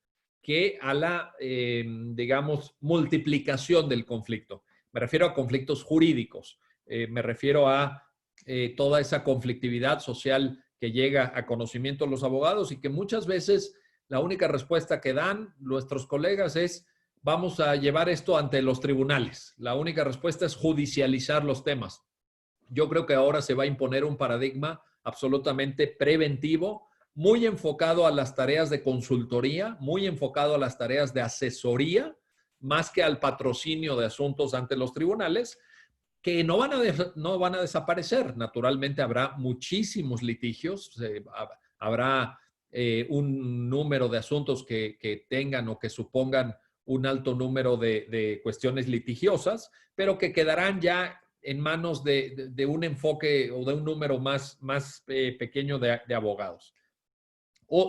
S2: que a la, digamos, multiplicación del conflicto. Me refiero a conflictos jurídicos, me refiero a toda esa conflictividad social que llega a conocimiento de los abogados y que muchas veces la única respuesta que dan nuestros colegas es: vamos a llevar esto ante los tribunales. La única respuesta es judicializar los temas. Yo creo que ahora se va a imponer un paradigma absolutamente preventivo, muy enfocado a las tareas de consultoría, muy enfocado a las tareas de asesoría, más que al patrocinio de asuntos ante los tribunales, que no van a desaparecer. Naturalmente habrá muchísimos litigios, habrá un número de asuntos que tengan o que supongan un alto número de cuestiones litigiosas, pero que quedarán ya en manos de un enfoque o de un número más pequeño de abogados.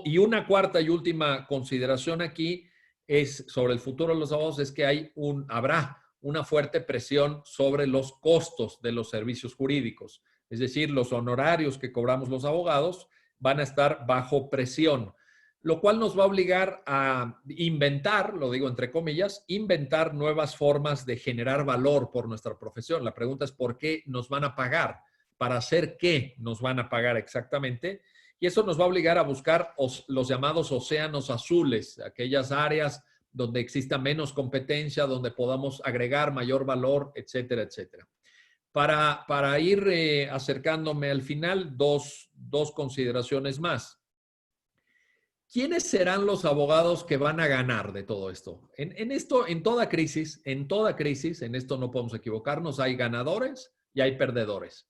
S2: Y una cuarta y última consideración aquí es sobre el futuro de los abogados, es que habrá una fuerte presión sobre los costos de los servicios jurídicos. Es decir, los honorarios que cobramos los abogados van a estar bajo presión, lo cual nos va a obligar a inventar, lo digo entre comillas, inventar nuevas formas de generar valor por nuestra profesión. La pregunta es: ¿por qué nos van a pagar? ¿Para hacer qué nos van a pagar exactamente? Y eso nos va a obligar a buscar los llamados océanos azules, aquellas áreas donde exista menos competencia, donde podamos agregar mayor valor, etcétera, etcétera. Para ir acercándome al final, dos consideraciones más. ¿Quiénes serán los abogados que van a ganar de todo esto? En toda crisis, en esto no podemos equivocarnos, hay ganadores y hay perdedores.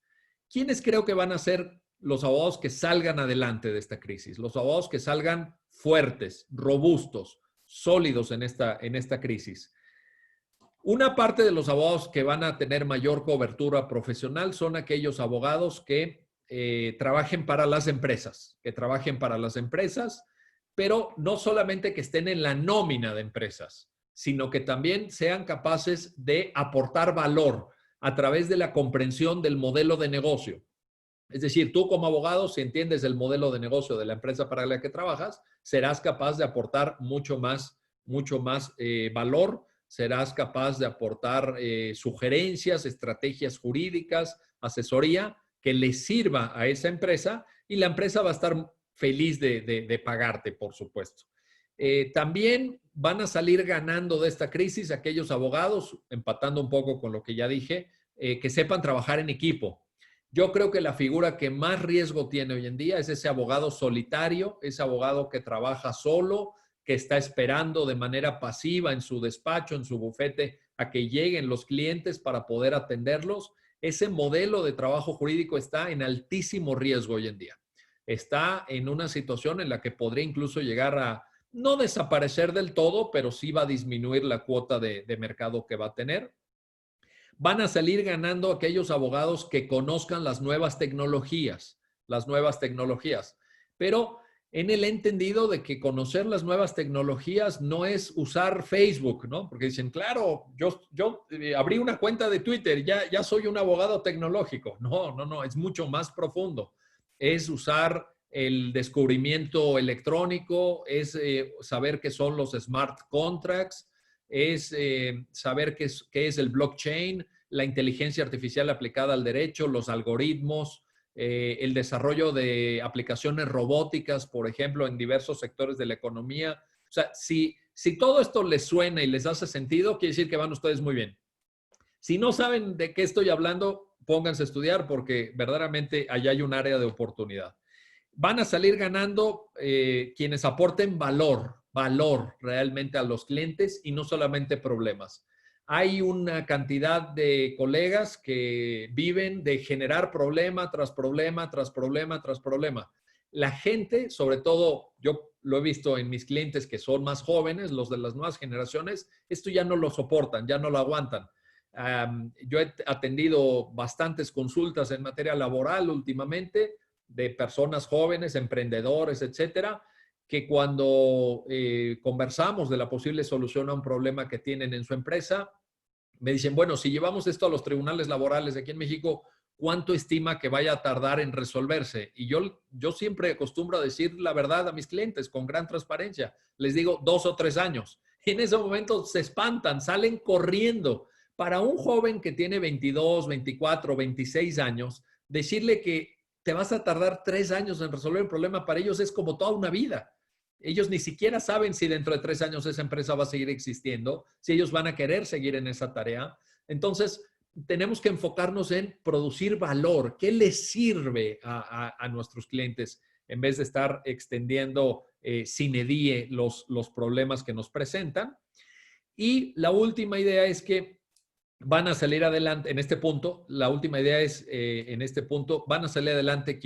S2: ¿Quiénes creo que van a ser los abogados que salgan adelante de esta crisis, los abogados que salgan fuertes, robustos, sólidos en esta crisis. Una parte de los abogados que van a tener mayor cobertura profesional son aquellos abogados que trabajen para las empresas, pero no solamente que estén en la nómina de empresas, sino que también sean capaces de aportar valor a través de la comprensión del modelo de negocio. Es decir, tú como abogado, si entiendes el modelo de negocio de la empresa para la que trabajas, serás capaz de aportar mucho más valor, serás capaz de aportar sugerencias, estrategias jurídicas, asesoría que le sirva a esa empresa y la empresa va a estar feliz de pagarte, por supuesto. También van a salir ganando de esta crisis aquellos abogados, empatando un poco con lo que ya dije, que sepan trabajar en equipo. Yo creo que la figura que más riesgo tiene hoy en día es ese abogado solitario, ese abogado que trabaja solo, que está esperando de manera pasiva en su despacho, en su bufete, a que lleguen los clientes para poder atenderlos. Ese modelo de trabajo jurídico está en altísimo riesgo hoy en día. Está en una situación en la que podría incluso llegar a no desaparecer del todo, pero sí va a disminuir la cuota de mercado que va a tener. Van a salir ganando aquellos abogados que conozcan las nuevas tecnologías. Pero en el entendido de que conocer las nuevas tecnologías no es usar Facebook, ¿no? Porque dicen, claro, yo abrí una cuenta de Twitter, ya soy un abogado tecnológico. No, es mucho más profundo. Es usar el descubrimiento electrónico, es saber qué son los smart contracts, es saber qué es el blockchain, la inteligencia artificial aplicada al derecho, los algoritmos, el desarrollo de aplicaciones robóticas, por ejemplo, en diversos sectores de la economía. O sea, si todo esto les suena y les hace sentido, quiere decir que van ustedes muy bien. Si no saben de qué estoy hablando, pónganse a estudiar porque verdaderamente allá hay un área de oportunidad. Van a salir ganando quienes aporten valor realmente a los clientes y no solamente problemas. Hay una cantidad de colegas que viven de generar problema tras problema, tras problema, tras problema. La gente, sobre todo, yo lo he visto en mis clientes que son más jóvenes, los de las nuevas generaciones, esto ya no lo soportan, ya no lo aguantan. Yo he atendido bastantes consultas en materia laboral últimamente de personas jóvenes, emprendedores, etcétera, que cuando conversamos de la posible solución a un problema que tienen en su empresa, me dicen, bueno, si llevamos esto a los tribunales laborales aquí en México, ¿cuánto estima que vaya a tardar en resolverse? Y yo siempre acostumbro a decir la verdad a mis clientes con gran transparencia. Les digo 2 o 3 años. Y en ese momento se espantan, salen corriendo. Para un joven que tiene 22, 24, 26 años, decirle que te vas a tardar 3 años en resolver un problema, para ellos es como toda una vida. Ellos ni siquiera saben si dentro de 3 años esa empresa va a seguir existiendo, si ellos van a querer seguir en esa tarea. Entonces, tenemos que enfocarnos en producir valor. ¿Qué les sirve a nuestros clientes en vez de estar extendiendo sine die los problemas que nos presentan? Y la última idea es que van a salir adelante en este punto. La última idea es, en este punto, van a salir adelante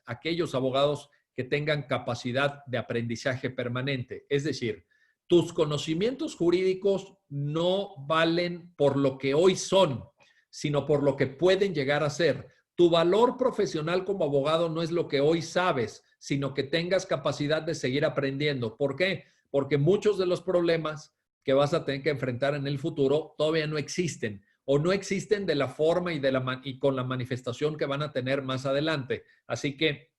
S2: aquellos abogados que tengan capacidad de aprendizaje permanente. Es decir, tus conocimientos jurídicos no valen por lo que hoy son, sino por lo que pueden llegar a ser. Tu valor profesional como abogado no es lo que hoy sabes, sino que tengas capacidad de seguir aprendiendo. ¿Por qué? Porque muchos de los problemas que vas a tener que enfrentar en el futuro todavía no existen o no existen de la forma y con la manifestación que van a tener más adelante. Así que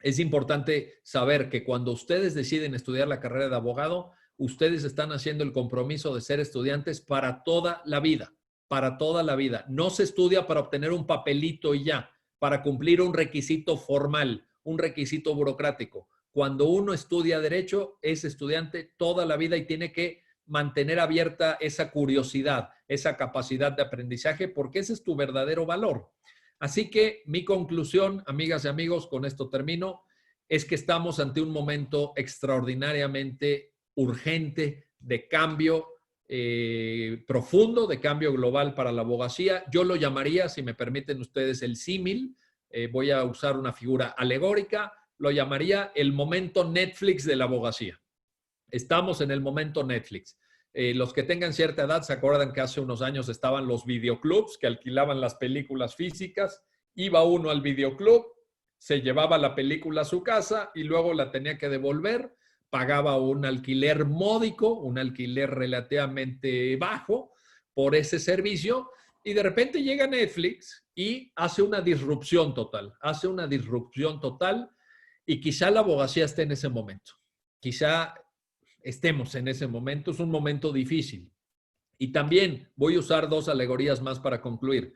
S2: es importante saber que cuando ustedes deciden estudiar la carrera de abogado, ustedes están haciendo el compromiso de ser estudiantes para toda la vida, para toda la vida. No se estudia para obtener un papelito y ya, para cumplir un requisito formal, un requisito burocrático. Cuando uno estudia derecho, es estudiante toda la vida y tiene que mantener abierta esa curiosidad, esa capacidad de aprendizaje, porque ese es tu verdadero valor. Así que mi conclusión, amigas y amigos, con esto termino, es que estamos ante un momento extraordinariamente urgente de cambio profundo, de cambio global para la abogacía. Yo lo llamaría, si me permiten ustedes, el símil voy a usar una figura alegórica, lo llamaría el momento Netflix de la abogacía. Estamos en el momento Netflix. Los que tengan cierta edad se acuerdan que hace unos años estaban los videoclubs que alquilaban las películas físicas. Iba uno al videoclub, se llevaba la película a su casa y luego la tenía que devolver, pagaba un alquiler módico, un alquiler relativamente bajo por ese servicio y de repente llega Netflix y hace una disrupción total, y quizá la abogacía esté en ese momento. Quizá estemos en ese momento, es un momento difícil. Y también voy a usar dos alegorías más para concluir.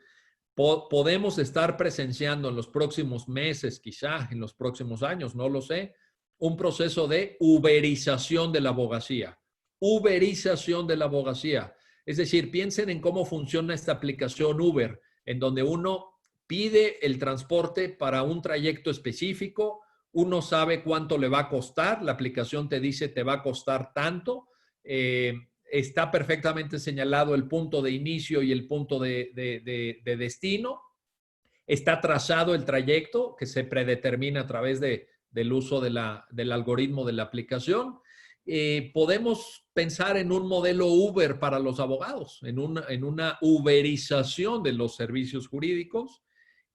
S2: Podemos estar presenciando en los próximos meses, quizá en los próximos años, no lo sé, un proceso de uberización de la abogacía. Uberización de la abogacía. Es decir, piensen en cómo funciona esta aplicación Uber, en donde uno pide el transporte para un trayecto específico, uno sabe cuánto le va a costar, la aplicación te dice te va a costar tanto, está perfectamente señalado el punto de inicio y el punto de destino, está trazado el trayecto que se predetermina a través del uso del algoritmo de la aplicación. Podemos pensar en un modelo Uber para los abogados, en una uberización de los servicios jurídicos.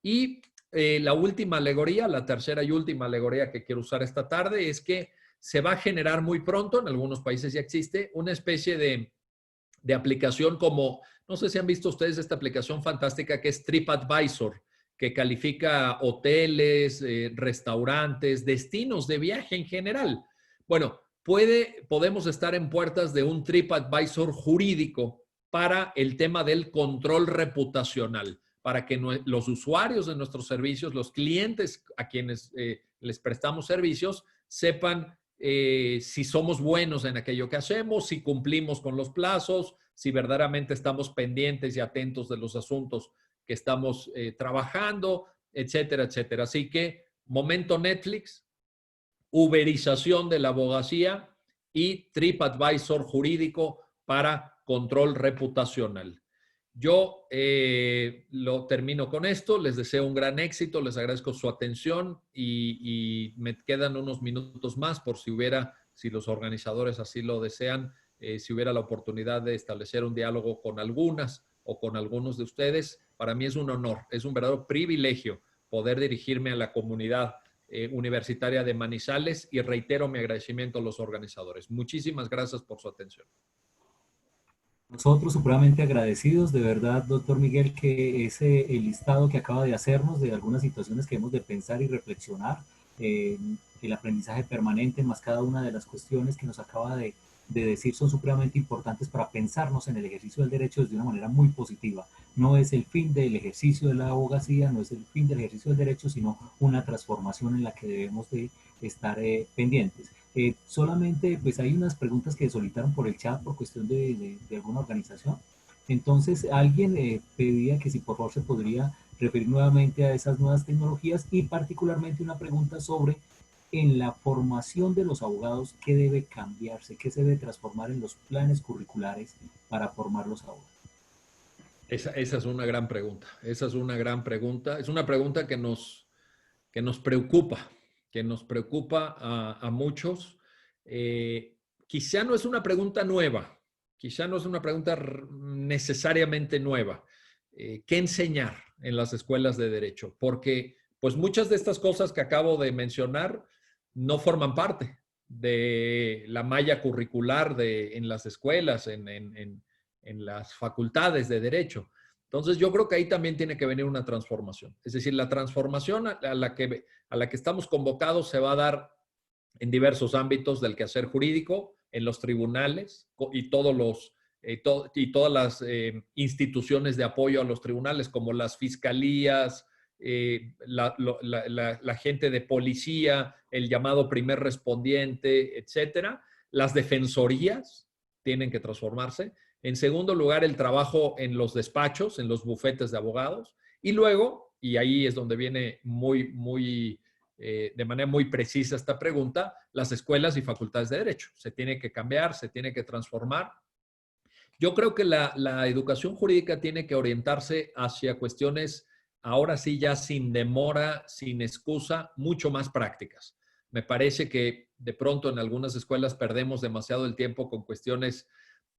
S2: Y la última alegoría, la tercera y última alegoría que quiero usar esta tarde es que se va a generar muy pronto, en algunos países ya existe, una especie de aplicación como, no sé si han visto ustedes esta aplicación fantástica que es TripAdvisor, que califica hoteles, restaurantes, destinos de viaje en general. Bueno, podemos estar en puertas de un TripAdvisor jurídico para el tema del control reputacional, para que los usuarios de nuestros servicios, los clientes a quienes les prestamos servicios, sepan si somos buenos en aquello que hacemos, si cumplimos con los plazos, si verdaderamente estamos pendientes y atentos de los asuntos que estamos trabajando, etcétera, etcétera. Así que momento Netflix, uberización de la abogacía y TripAdvisor jurídico para control reputacional. Yo lo termino con esto, les deseo un gran éxito, les agradezco su atención y me quedan unos minutos más por si los organizadores así lo desean, si hubiera la oportunidad de establecer un diálogo con algunas o con algunos de ustedes. Para mí es un honor, es un verdadero privilegio poder dirigirme a la comunidad universitaria de Manizales y reitero mi agradecimiento a los organizadores. Muchísimas gracias por su atención.
S3: Nosotros supremamente agradecidos, de verdad, doctor Miguel, que el listado que acaba de hacernos de algunas situaciones que hemos de pensar y reflexionar, el aprendizaje permanente, más cada una de las cuestiones que nos acaba de decir son supremamente importantes para pensarnos en el ejercicio del derecho desde una manera muy positiva. No es el fin del ejercicio de la abogacía, no es el fin del ejercicio del derecho, sino una transformación en la que debemos de estar pendientes. Solamente pues hay unas preguntas que solicitaron por el chat por cuestión de alguna organización. Entonces alguien pedía que si por favor se podría referir nuevamente a esas nuevas tecnologías y particularmente una pregunta sobre en la formación de los abogados, ¿qué debe cambiarse? ¿Qué se debe transformar en los planes curriculares para formar los abogados?
S2: Esa es una gran pregunta. Esa es una gran pregunta. Es una pregunta que nos preocupa, a muchos. Quizá no es una pregunta nueva, quizá no es una pregunta necesariamente nueva. ¿Qué enseñar en las escuelas de derecho? Porque pues muchas de estas cosas que acabo de mencionar no forman parte de la malla curricular en las escuelas, en las facultades de derecho. Entonces, yo creo que ahí también tiene que venir una transformación. Es decir, la transformación a la que estamos convocados se va a dar en diversos ámbitos del quehacer jurídico, en los tribunales y todas las instituciones de apoyo a los tribunales, como las fiscalías, la gente de policía, el llamado primer respondiente, etcétera. Las defensorías tienen que transformarse. En segundo lugar, el trabajo en los despachos, en los bufetes de abogados. Y luego, y ahí es donde viene de manera muy precisa esta pregunta, las escuelas y facultades de derecho. Se tiene que cambiar, se tiene que transformar. Yo creo que la educación jurídica tiene que orientarse hacia cuestiones ahora sí ya sin demora, sin excusa, mucho más prácticas. Me parece que de pronto en algunas escuelas perdemos demasiado el tiempo con cuestiones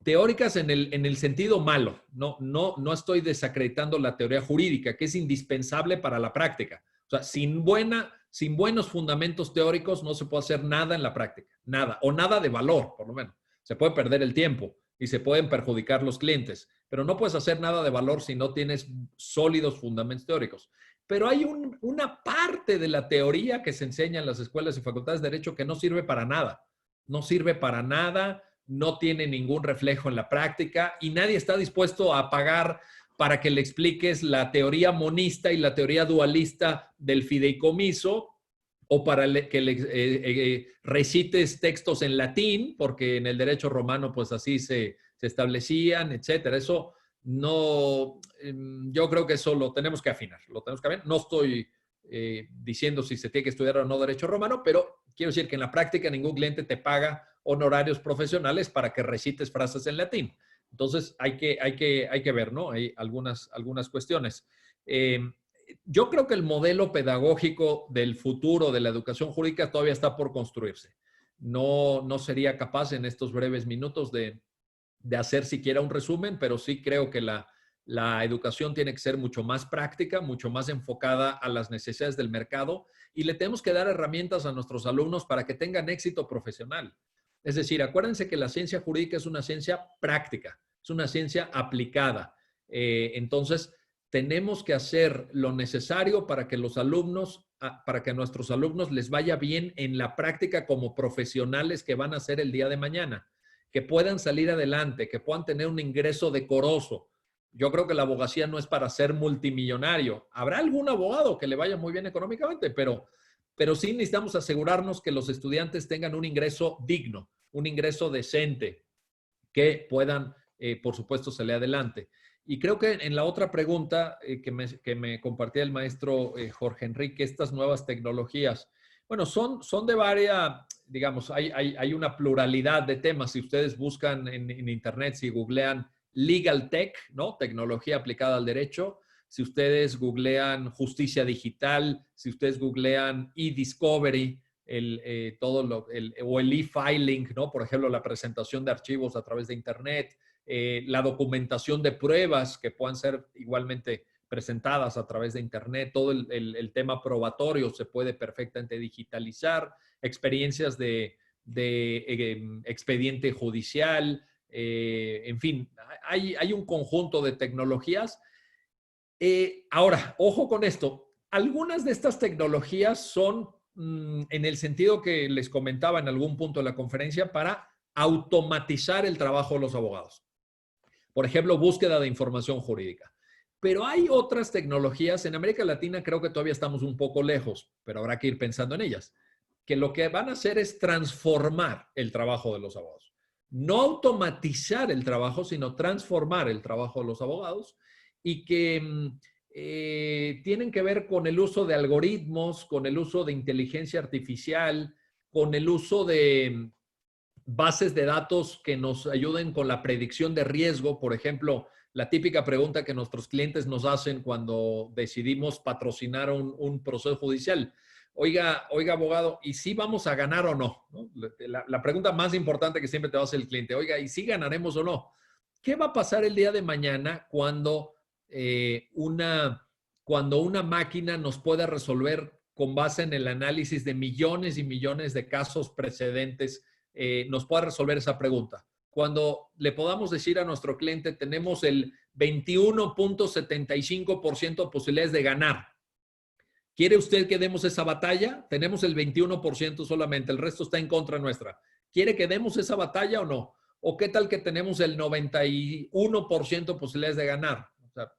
S2: teóricas en el sentido malo. No estoy desacreditando la teoría jurídica, que es indispensable para la práctica. O sea, sin buenos fundamentos teóricos no se puede hacer nada en la práctica, nada, o nada de valor, por lo menos. Se puede perder el tiempo y se pueden perjudicar los clientes, pero no puedes hacer nada de valor si no tienes sólidos fundamentos teóricos. Pero hay una parte de la teoría que se enseña en las escuelas y facultades de Derecho que no sirve para nada. No sirve para nada, no tiene ningún reflejo en la práctica y nadie está dispuesto a pagar para que le expliques la teoría monista y la teoría dualista del fideicomiso o para que le recites textos en latín, porque en el derecho romano pues así se establecían, etcétera. Eso no, yo creo que eso lo tenemos que afinar, No estoy diciendo si se tiene que estudiar o no derecho romano, pero quiero decir que en la práctica ningún cliente te paga honorarios profesionales para que recites frases en latín. Entonces hay que ver, ¿no? Hay algunas cuestiones. Yo creo que el modelo pedagógico del futuro de la educación jurídica todavía está por construirse. No sería capaz en estos breves minutos de hacer siquiera un resumen, pero sí creo que la educación tiene que ser mucho más práctica, mucho más enfocada a las necesidades del mercado y le tenemos que dar herramientas a nuestros alumnos para que tengan éxito profesional. Es decir, acuérdense que la ciencia jurídica es una ciencia práctica, es una ciencia aplicada. Entonces, tenemos que hacer lo necesario para que para que a nuestros alumnos les vaya bien en la práctica como profesionales que van a ser el día de mañana, que puedan salir adelante, que puedan tener un ingreso decoroso. Yo creo que la abogacía no es para ser multimillonario. Habrá algún abogado que le vaya muy bien económicamente, pero sí necesitamos asegurarnos que los estudiantes tengan un ingreso digno, un ingreso decente, que puedan, por supuesto, salir adelante. Y creo que en la otra pregunta que me compartía el maestro Jorge Enrique, estas nuevas tecnologías, bueno, son de varias, digamos, hay una pluralidad de temas. Si ustedes buscan en Internet, si googlean Legal Tech, ¿no? Tecnología aplicada al derecho. Si ustedes googlean justicia digital, si ustedes googlean e-discovery, o el e-filing, ¿no? Por ejemplo, la presentación de archivos a través de Internet, la documentación de pruebas que puedan ser igualmente presentadas a través de Internet, todo el tema probatorio se puede perfectamente digitalizar, experiencias de expediente judicial, en fin, hay un conjunto de tecnologías. Ahora, ojo con esto, algunas de estas tecnologías son, en el sentido que les comentaba en algún punto de la conferencia, para automatizar el trabajo de los abogados. Por ejemplo, búsqueda de información jurídica. Pero hay otras tecnologías, en América Latina creo que todavía estamos un poco lejos, pero habrá que ir pensando en ellas, que lo que van a hacer es transformar el trabajo de los abogados. No automatizar el trabajo, sino transformar el trabajo de los abogados y que tienen que ver con el uso de algoritmos, con el uso de inteligencia artificial, con el uso de bases de datos que nos ayuden con la predicción de riesgo. Por ejemplo, la típica pregunta que nuestros clientes nos hacen cuando decidimos patrocinar un proceso judicial. Oiga, abogado, ¿y si vamos a ganar o no? ¿No? La pregunta más importante que siempre te va a hacer el cliente, oiga, ¿y si ganaremos o no? ¿Qué va a pasar el día de mañana cuando una máquina nos pueda resolver con base en el análisis de millones y millones de casos precedentes, nos pueda resolver esa pregunta? Cuando le podamos decir a nuestro cliente, tenemos el 21.75% de posibilidades de ganar. ¿Quiere usted que demos esa batalla? Tenemos el 21% solamente, el resto está en contra nuestra. ¿Quiere que demos esa batalla o no? ¿O qué tal que tenemos el 91% de posibilidades de ganar? O sea,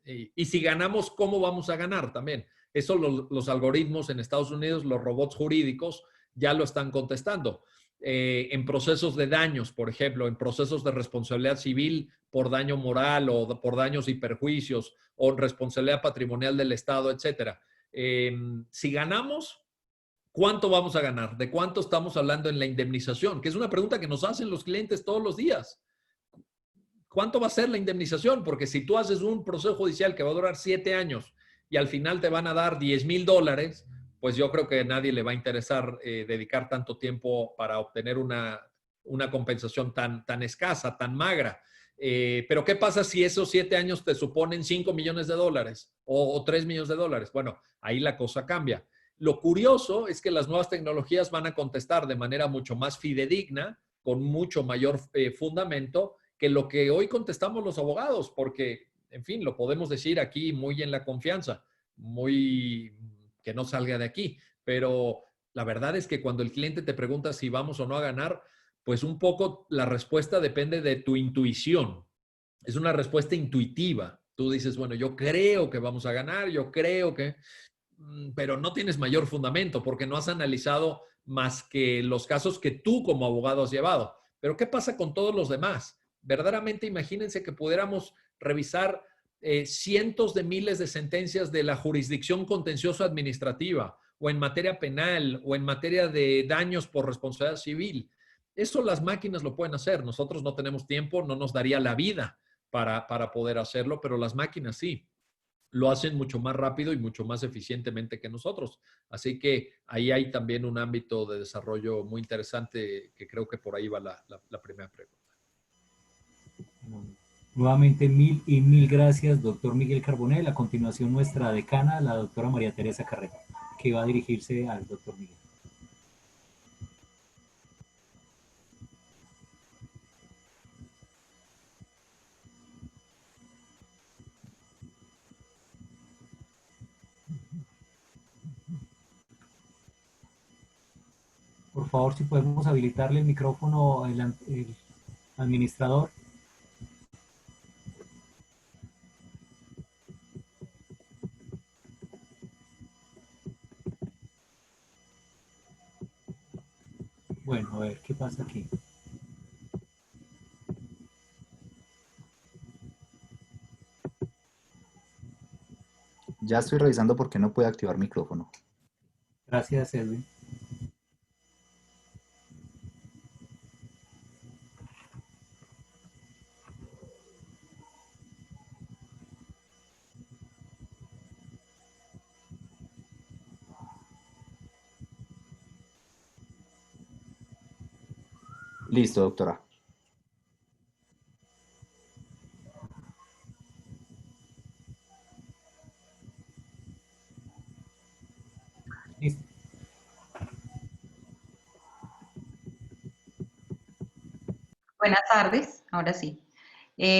S2: y si ganamos, ¿cómo vamos a ganar también? Eso los algoritmos en Estados Unidos, los robots jurídicos, ya lo están contestando. En procesos de daños, por ejemplo, en procesos de responsabilidad civil por daño moral o por daños y perjuicios o responsabilidad patrimonial del Estado, etcétera. Si ganamos, ¿cuánto vamos a ganar? ¿De cuánto estamos hablando en la indemnización? Que es una pregunta que nos hacen los clientes todos los días. ¿Cuánto va a ser la indemnización? Porque si tú haces un proceso judicial que va a durar 7 años y al final te van a dar $10,000, pues yo creo que a nadie le va a interesar dedicar tanto tiempo para obtener una compensación tan escasa, tan magra. Pero ¿qué pasa si esos 7 años te suponen $5 millones o $3 millones? Bueno, ahí la cosa cambia. Lo curioso es que las nuevas tecnologías van a contestar de manera mucho más fidedigna, con mucho mayor fundamento que lo que hoy contestamos los abogados, porque, en fin, lo podemos decir aquí muy en la confianza, muy que no salga de aquí, pero la verdad es que cuando el cliente te pregunta si vamos o no a ganar, pues un poco la respuesta depende de tu intuición. Es una respuesta intuitiva. Tú dices, bueno, yo creo que vamos a ganar, yo creo que, pero no tienes mayor fundamento porque no has analizado más que los casos que tú como abogado has llevado. Pero ¿qué pasa con todos los demás? Verdaderamente imagínense que pudiéramos revisar cientos de miles de sentencias de la jurisdicción contencioso administrativa o en materia penal o en materia de daños por responsabilidad civil. Eso las máquinas lo pueden hacer. Nosotros no tenemos tiempo, no nos daría la vida para poder hacerlo, pero las máquinas sí. Lo hacen mucho más rápido y mucho más eficientemente que nosotros. Así que ahí hay también un ámbito de desarrollo muy interesante que creo que por ahí va la primera pregunta.
S3: Nuevamente mil gracias, doctor Miguel Carbonell. A continuación nuestra decana, la doctora María Teresa Carrero, que va a dirigirse al doctor Miguel. Por favor, si podemos habilitarle el micrófono al administrador. Bueno, a ver, ¿qué pasa aquí?
S4: Ya estoy revisando por qué no puede activar micrófono.
S3: Gracias, Edwin.
S4: Listo, doctora.
S3: Listo.
S5: Buenas tardes, ahora sí.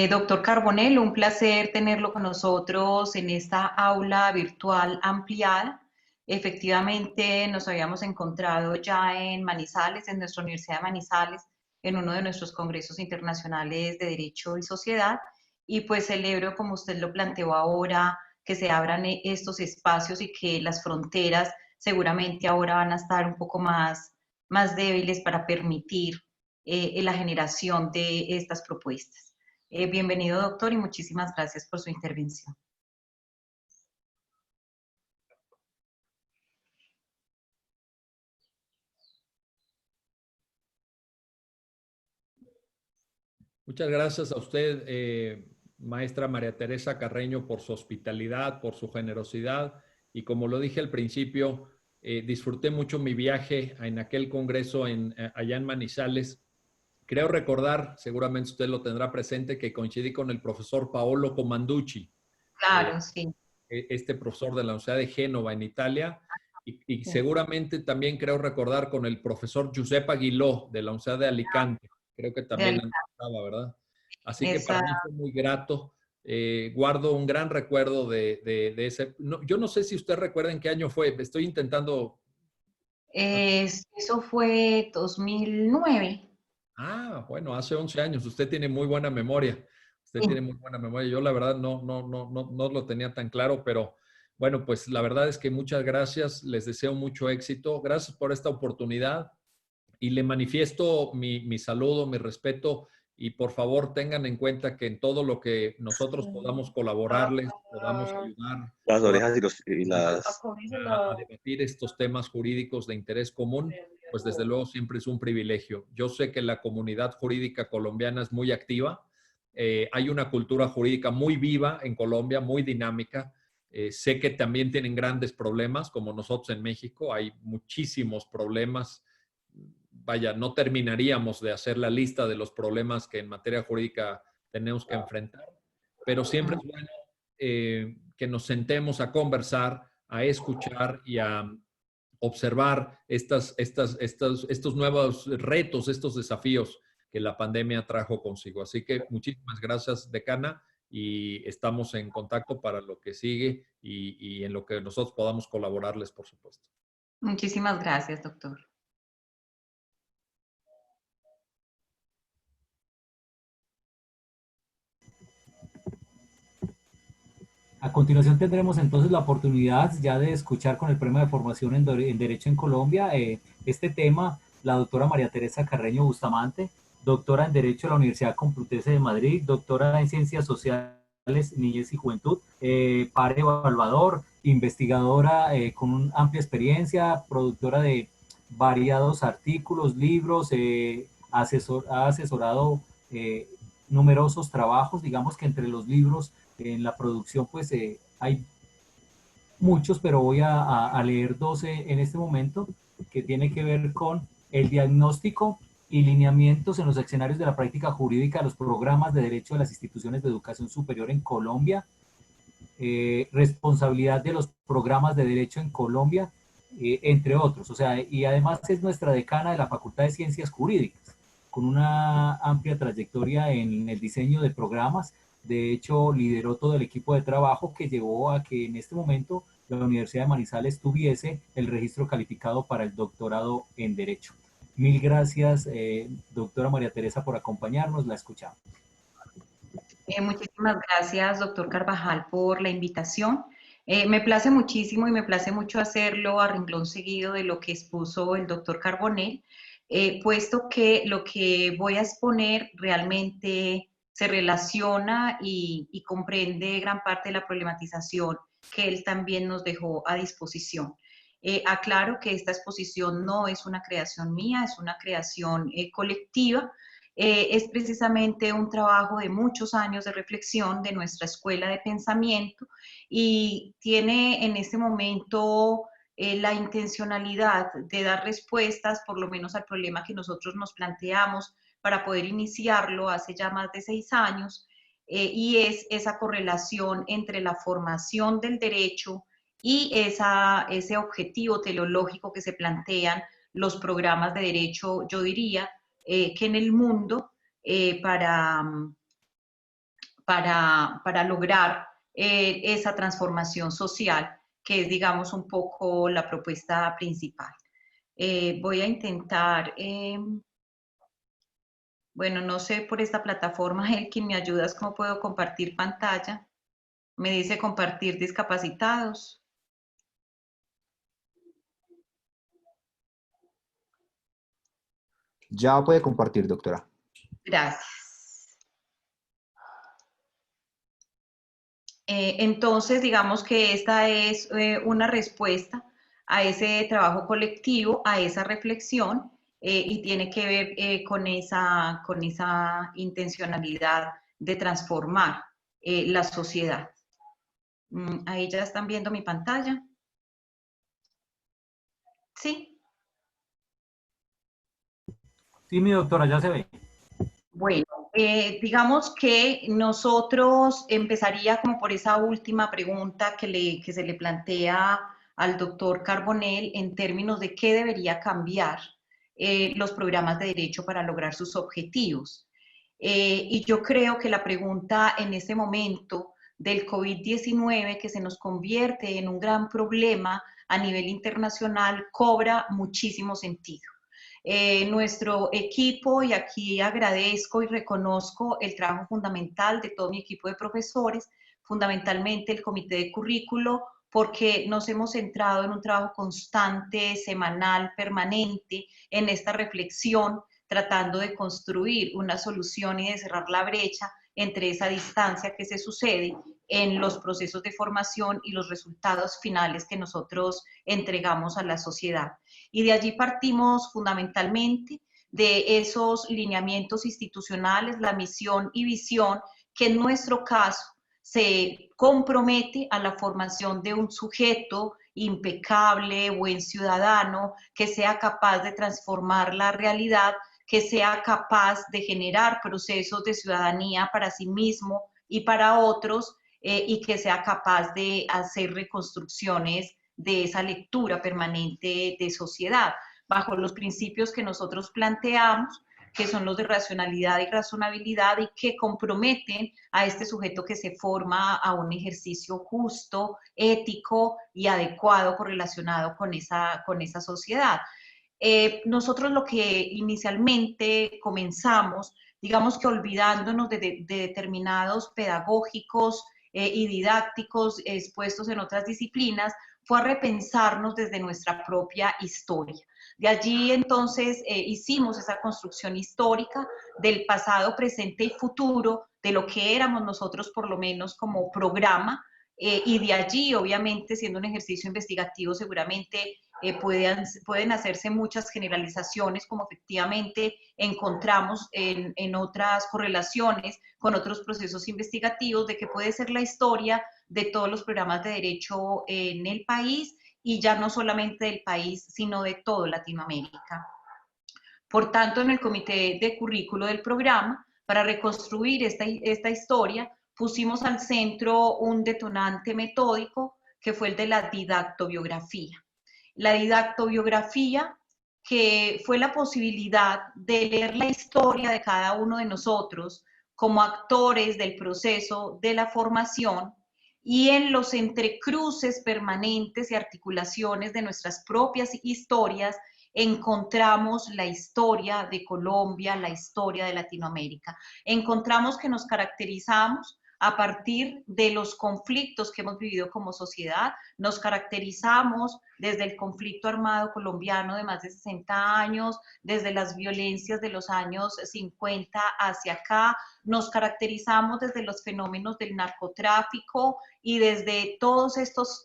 S5: Doctor Carbonell, un placer tenerlo con nosotros en esta aula virtual ampliada. Efectivamente, nos habíamos encontrado ya en Manizales, en nuestra Universidad de Manizales, en uno de nuestros congresos internacionales de Derecho y Sociedad, y pues celebro, como usted lo planteó ahora, que se abran estos espacios y que las fronteras seguramente ahora van a estar un poco más débiles para permitir la generación de estas propuestas. Bienvenido, doctor, y muchísimas gracias por su intervención.
S2: Muchas gracias a usted, maestra María Teresa Carreño, por su hospitalidad, por su generosidad. Y como lo dije al principio, disfruté mucho mi viaje en aquel congreso allá en Manizales. Creo recordar, seguramente usted lo tendrá presente, que coincidí con el profesor Paolo Comanducci.
S5: Claro, sí.
S2: Este profesor de la Universidad de Génova en Italia. Y
S5: Sí.
S2: seguramente también creo recordar con el profesor Giuseppe Aguiló de la Universidad de Alicante. Creo que también estaba, ¿verdad? Así que para mí fue muy grato. Guardo un gran recuerdo de ese. No, yo no sé si usted recuerda en qué año fue. Estoy intentando.
S5: Eso fue 2009.
S2: Ah, bueno, hace 11 años. Usted tiene muy buena memoria. Usted tiene muy buena memoria. Yo la verdad no lo tenía tan claro, pero bueno, pues la verdad es que muchas gracias. Les deseo mucho éxito. Gracias por esta oportunidad y le manifiesto mi saludo, mi respeto y por favor tengan en cuenta que en todo lo que nosotros podamos colaborarles, podamos ayudar
S6: las orejas y
S2: a debatir estos temas jurídicos de interés común, pues desde luego siempre es un privilegio. Yo sé que la comunidad jurídica colombiana es muy activa, hay una cultura jurídica muy viva en Colombia, muy dinámica, Sé que también tienen grandes problemas, como nosotros en México. Hay muchísimos problemas. Vaya, no terminaríamos de hacer la lista de los problemas que en materia jurídica tenemos que enfrentar, pero siempre es bueno que nos sentemos a conversar, a escuchar y a observar estos nuevos retos, estos desafíos que la pandemia trajo consigo. Así que muchísimas gracias, decana, y estamos en contacto para lo que sigue y en lo que nosotros podamos colaborarles, por supuesto.
S5: Muchísimas gracias, doctor.
S3: A continuación tendremos entonces la oportunidad ya de escuchar con el Premio de Formación en Derecho en Colombia este tema, la doctora María Teresa Carreño Bustamante, doctora en Derecho de la Universidad Complutense de Madrid, doctora en Ciencias Sociales, Niñez y Juventud, par evaluador, investigadora con una amplia experiencia, productora de variados artículos, libros, ha asesorado numerosos trabajos, digamos que entre los libros en la producción pues hay muchos, pero voy a leer 12 en este momento, que tiene que ver con el diagnóstico y lineamientos en los escenarios de la práctica jurídica de los programas de derecho de las instituciones de educación superior en Colombia, responsabilidad de los programas de derecho en Colombia, entre otros. O sea, y además es nuestra decana de la Facultad de Ciencias Jurídicas, con una amplia trayectoria en el diseño de programas. De hecho, lideró todo el equipo de trabajo que llevó a que en este momento la Universidad de Manizales tuviese el registro calificado para el doctorado en Derecho. Mil gracias, doctora María Teresa, por acompañarnos. La escuchamos.
S5: Muchísimas gracias, doctor Carvajal, por la invitación. Me place muchísimo y me place mucho hacerlo a renglón seguido de lo que expuso el doctor Carbonell, puesto que lo que voy a exponer realmente se relaciona y comprende gran parte de la problematización que él también nos dejó a disposición. Aclaro que esta exposición no es una creación mía, es una creación colectiva. Es precisamente un trabajo de muchos años de reflexión de nuestra escuela de pensamiento y tiene en este momento la intencionalidad de dar respuestas, por lo menos al problema que nosotros nos planteamos para poder iniciarlo hace ya más de 6 años, y es esa correlación entre la formación del derecho y ese objetivo teleológico que se plantean los programas de derecho, yo diría, que en el mundo para lograr esa transformación social, que es, digamos, un poco la propuesta principal. Voy a intentar, bueno, no sé por esta plataforma, Elkin, ¿me ayudas cómo puedo compartir pantalla? Me dice compartir discapacitados.
S4: Ya puede compartir, doctora.
S5: Gracias. Entonces, digamos que esta es una respuesta a ese trabajo colectivo, a esa reflexión, y tiene que ver con esa intencionalidad de transformar la sociedad. Ahí ya están viendo mi pantalla. ¿Sí?
S3: Sí, mi doctora, ya se ve.
S5: Bueno, digamos que nosotros empezaría como por esa última pregunta que se le plantea al doctor Carbonell en términos de qué debería cambiar los programas de derecho para lograr sus objetivos. Y yo creo que la pregunta en este momento del COVID-19, que se nos convierte en un gran problema a nivel internacional, cobra muchísimo sentido. Nuestro equipo, y aquí agradezco y reconozco el trabajo fundamental de todo mi equipo de profesores, fundamentalmente el comité de currículo, porque nos hemos centrado en un trabajo constante, semanal, permanente, en esta reflexión, tratando de construir una solución y de cerrar la brecha entre esa distancia que se sucede en los procesos de formación y los resultados finales que nosotros entregamos a la sociedad. Y de allí partimos fundamentalmente de esos lineamientos institucionales, la misión y visión, que en nuestro caso se compromete a la formación de un sujeto impecable, buen ciudadano, que sea capaz de transformar la realidad, que sea capaz de generar procesos de ciudadanía para sí mismo y para otros, y que sea capaz de hacer reconstrucciones de esa lectura permanente de sociedad, bajo los principios que nosotros planteamos, que son los de racionalidad y razonabilidad y que comprometen a este sujeto que se forma a un ejercicio justo, ético y adecuado correlacionado con esa sociedad. Nosotros lo que inicialmente comenzamos, digamos que olvidándonos de determinados pedagógicos y didácticos expuestos en otras disciplinas, fue a repensarnos desde nuestra propia historia. De allí entonces hicimos esa construcción histórica del pasado, presente y futuro, de lo que éramos nosotros por lo menos como programa, y de allí obviamente siendo un ejercicio investigativo seguramente pueden hacerse muchas generalizaciones, como efectivamente encontramos en otras correlaciones con otros procesos investigativos, de que puede ser la historia de todos los programas de derecho en el país, y ya no solamente del país, sino de toda Latinoamérica. Por tanto, en el comité de currículo del programa, para reconstruir esta historia, pusimos al centro un detonante metódico que fue el de la didactobiografía. La didactobiografía, que fue la posibilidad de leer la historia de cada uno de nosotros como actores del proceso de la formación, y en los entrecruces permanentes y articulaciones de nuestras propias historias encontramos la historia de Colombia, la historia de Latinoamérica. Encontramos que nos caracterizamos a partir de los conflictos que hemos vivido como sociedad. Nos caracterizamos desde el conflicto armado colombiano de más de 60 años, desde las violencias de los años 50 hacia acá, nos caracterizamos desde los fenómenos del narcotráfico y desde todos estos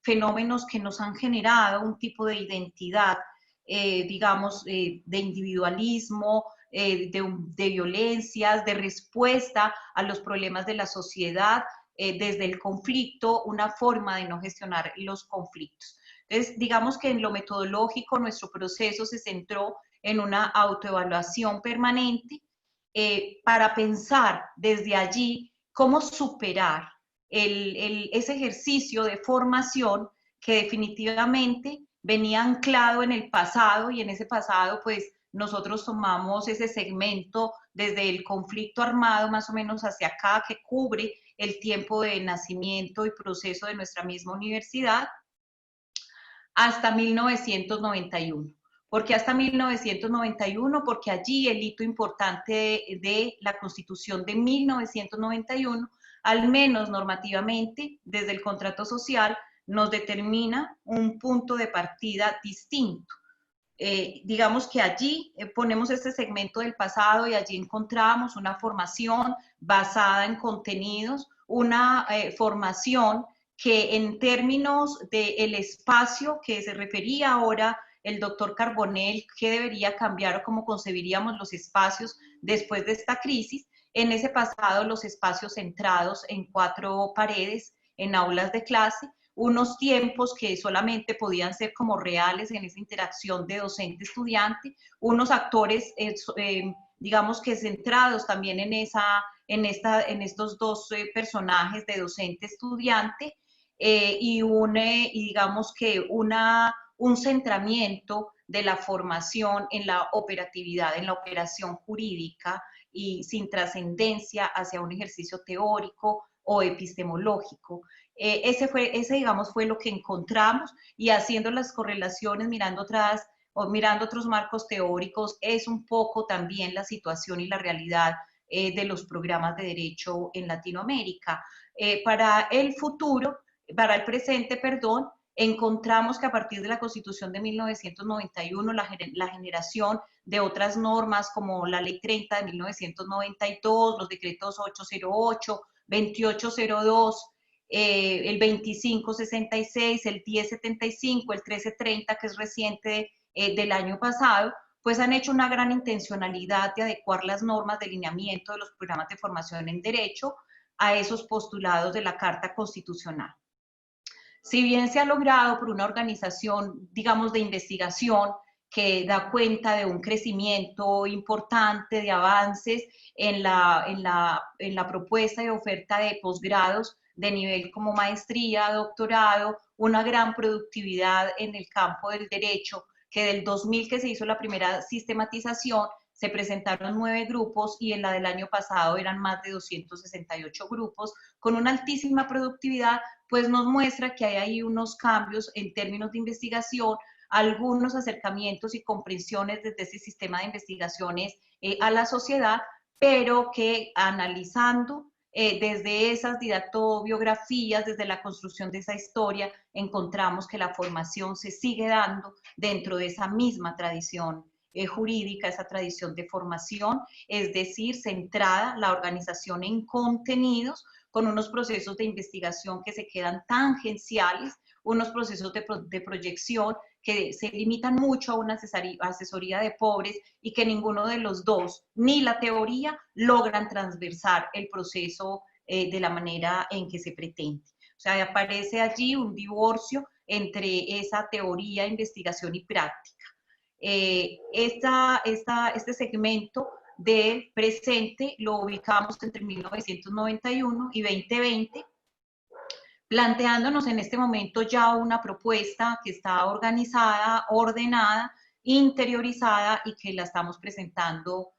S5: fenómenos que nos han generado un tipo de identidad, digamos, de individualismo, de violencias, de respuesta a los problemas de la sociedad, desde el conflicto, una forma de no gestionar los conflictos. Entonces, digamos que en lo metodológico nuestro proceso se centró en una autoevaluación permanente para pensar desde allí cómo superar ese ejercicio de formación que definitivamente venía anclado en el pasado, y en ese pasado pues nosotros tomamos ese segmento desde el conflicto armado más o menos hacia acá, que cubre el tiempo de nacimiento y proceso de nuestra misma universidad, hasta 1991. ¿Por qué hasta 1991? Porque allí el hito importante de la Constitución de 1991, al menos normativamente, desde el contrato social, nos determina un punto de partida distinto. Digamos que allí ponemos este segmento del pasado y allí encontramos una formación basada en contenidos, una formación que en términos del espacio que se refería ahora el doctor Carbonell, que debería cambiar o cómo concebiríamos los espacios después de esta crisis, en ese pasado los espacios centrados en 4 paredes, en aulas de clase, unos tiempos que solamente podían ser como reales en esa interacción de docente-estudiante, unos actores, digamos que centrados también en estos dos personajes de docente-estudiante, y digamos que un centramiento de la formación en la operatividad, en la operación jurídica y sin trascendencia hacia un ejercicio teórico o epistemológico. Ese digamos, fue lo que encontramos, y haciendo las correlaciones, mirando otros marcos teóricos, es un poco también la situación y la realidad de los programas de derecho en Latinoamérica. Para el presente, perdón, encontramos que a partir de la Constitución de 1991, la generación de otras normas como la Ley 30 de 1992, los decretos 808, 2802, el 2566, el 1075, el 1330, que es reciente del año pasado, pues han hecho una gran intencionalidad de adecuar las normas de lineamiento de los programas de formación en derecho a esos postulados de la Carta Constitucional. Si bien se ha logrado por una organización, digamos, de investigación que da cuenta de un crecimiento importante de avances en la propuesta y oferta de posgrados de nivel como maestría, doctorado, una gran productividad en el campo del derecho, que del 2000 que se hizo la primera sistematización, se presentaron 9 grupos y en la del año pasado eran más de 268 grupos, con una altísima productividad, pues nos muestra que hay ahí unos cambios en términos de investigación, algunos acercamientos y comprensiones desde ese sistema de investigaciones a la sociedad, pero que analizando desde esas didactobiografías, desde la construcción de esa historia, encontramos que la formación se sigue dando dentro de esa misma tradición jurídica, esa tradición de formación, es decir, centrada la organización en contenidos, con unos procesos de investigación que se quedan tangenciales, unos procesos de proyección que se limitan mucho a una asesoría de pobres y que ninguno de los dos, ni la teoría, logran transversar el proceso de la manera en que se pretende. O sea, aparece allí un divorcio entre esa teoría, investigación y práctica. Este segmento del presente lo ubicamos entre 1991 y 2020, planteándonos en este momento ya una propuesta que está organizada, ordenada, interiorizada y que la estamos presentando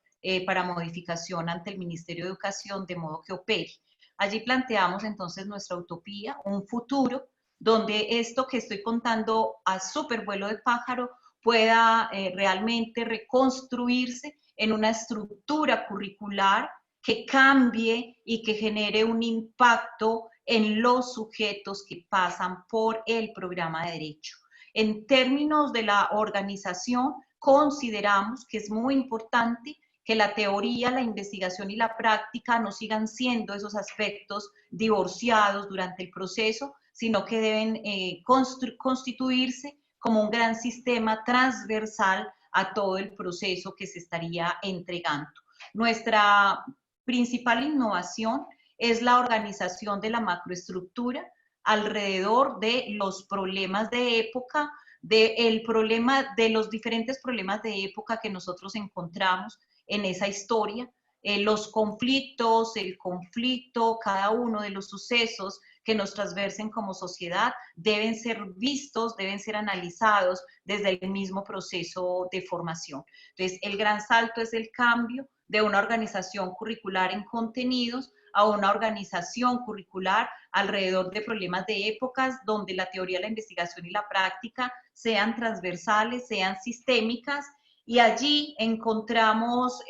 S5: para modificación ante el Ministerio de Educación de modo que opere. Allí planteamos entonces nuestra utopía, un futuro donde esto que estoy contando a súper vuelo de pájaro pueda realmente reconstruirse en una estructura curricular que cambie y que genere un impacto en los sujetos que pasan por el programa de derecho. En términos de la organización, consideramos que es muy importante que la teoría, la investigación y la práctica no sigan siendo esos aspectos divorciados durante el proceso, sino que deben constituirse como un gran sistema transversal a todo el proceso que se estaría entregando. Nuestra principal innovación es la organización de la macroestructura alrededor de los problemas de época, de los diferentes problemas de época que nosotros encontramos en esa historia, los conflictos, el conflicto, cada uno de los sucesos que nos transversen como sociedad deben ser vistos, deben ser analizados desde el mismo proceso de formación. Entonces, el gran salto es el cambio de una organización curricular en contenidos a una organización curricular alrededor de problemas de épocas donde la teoría, la investigación y la práctica sean transversales, sean sistémicas, y allí encontramos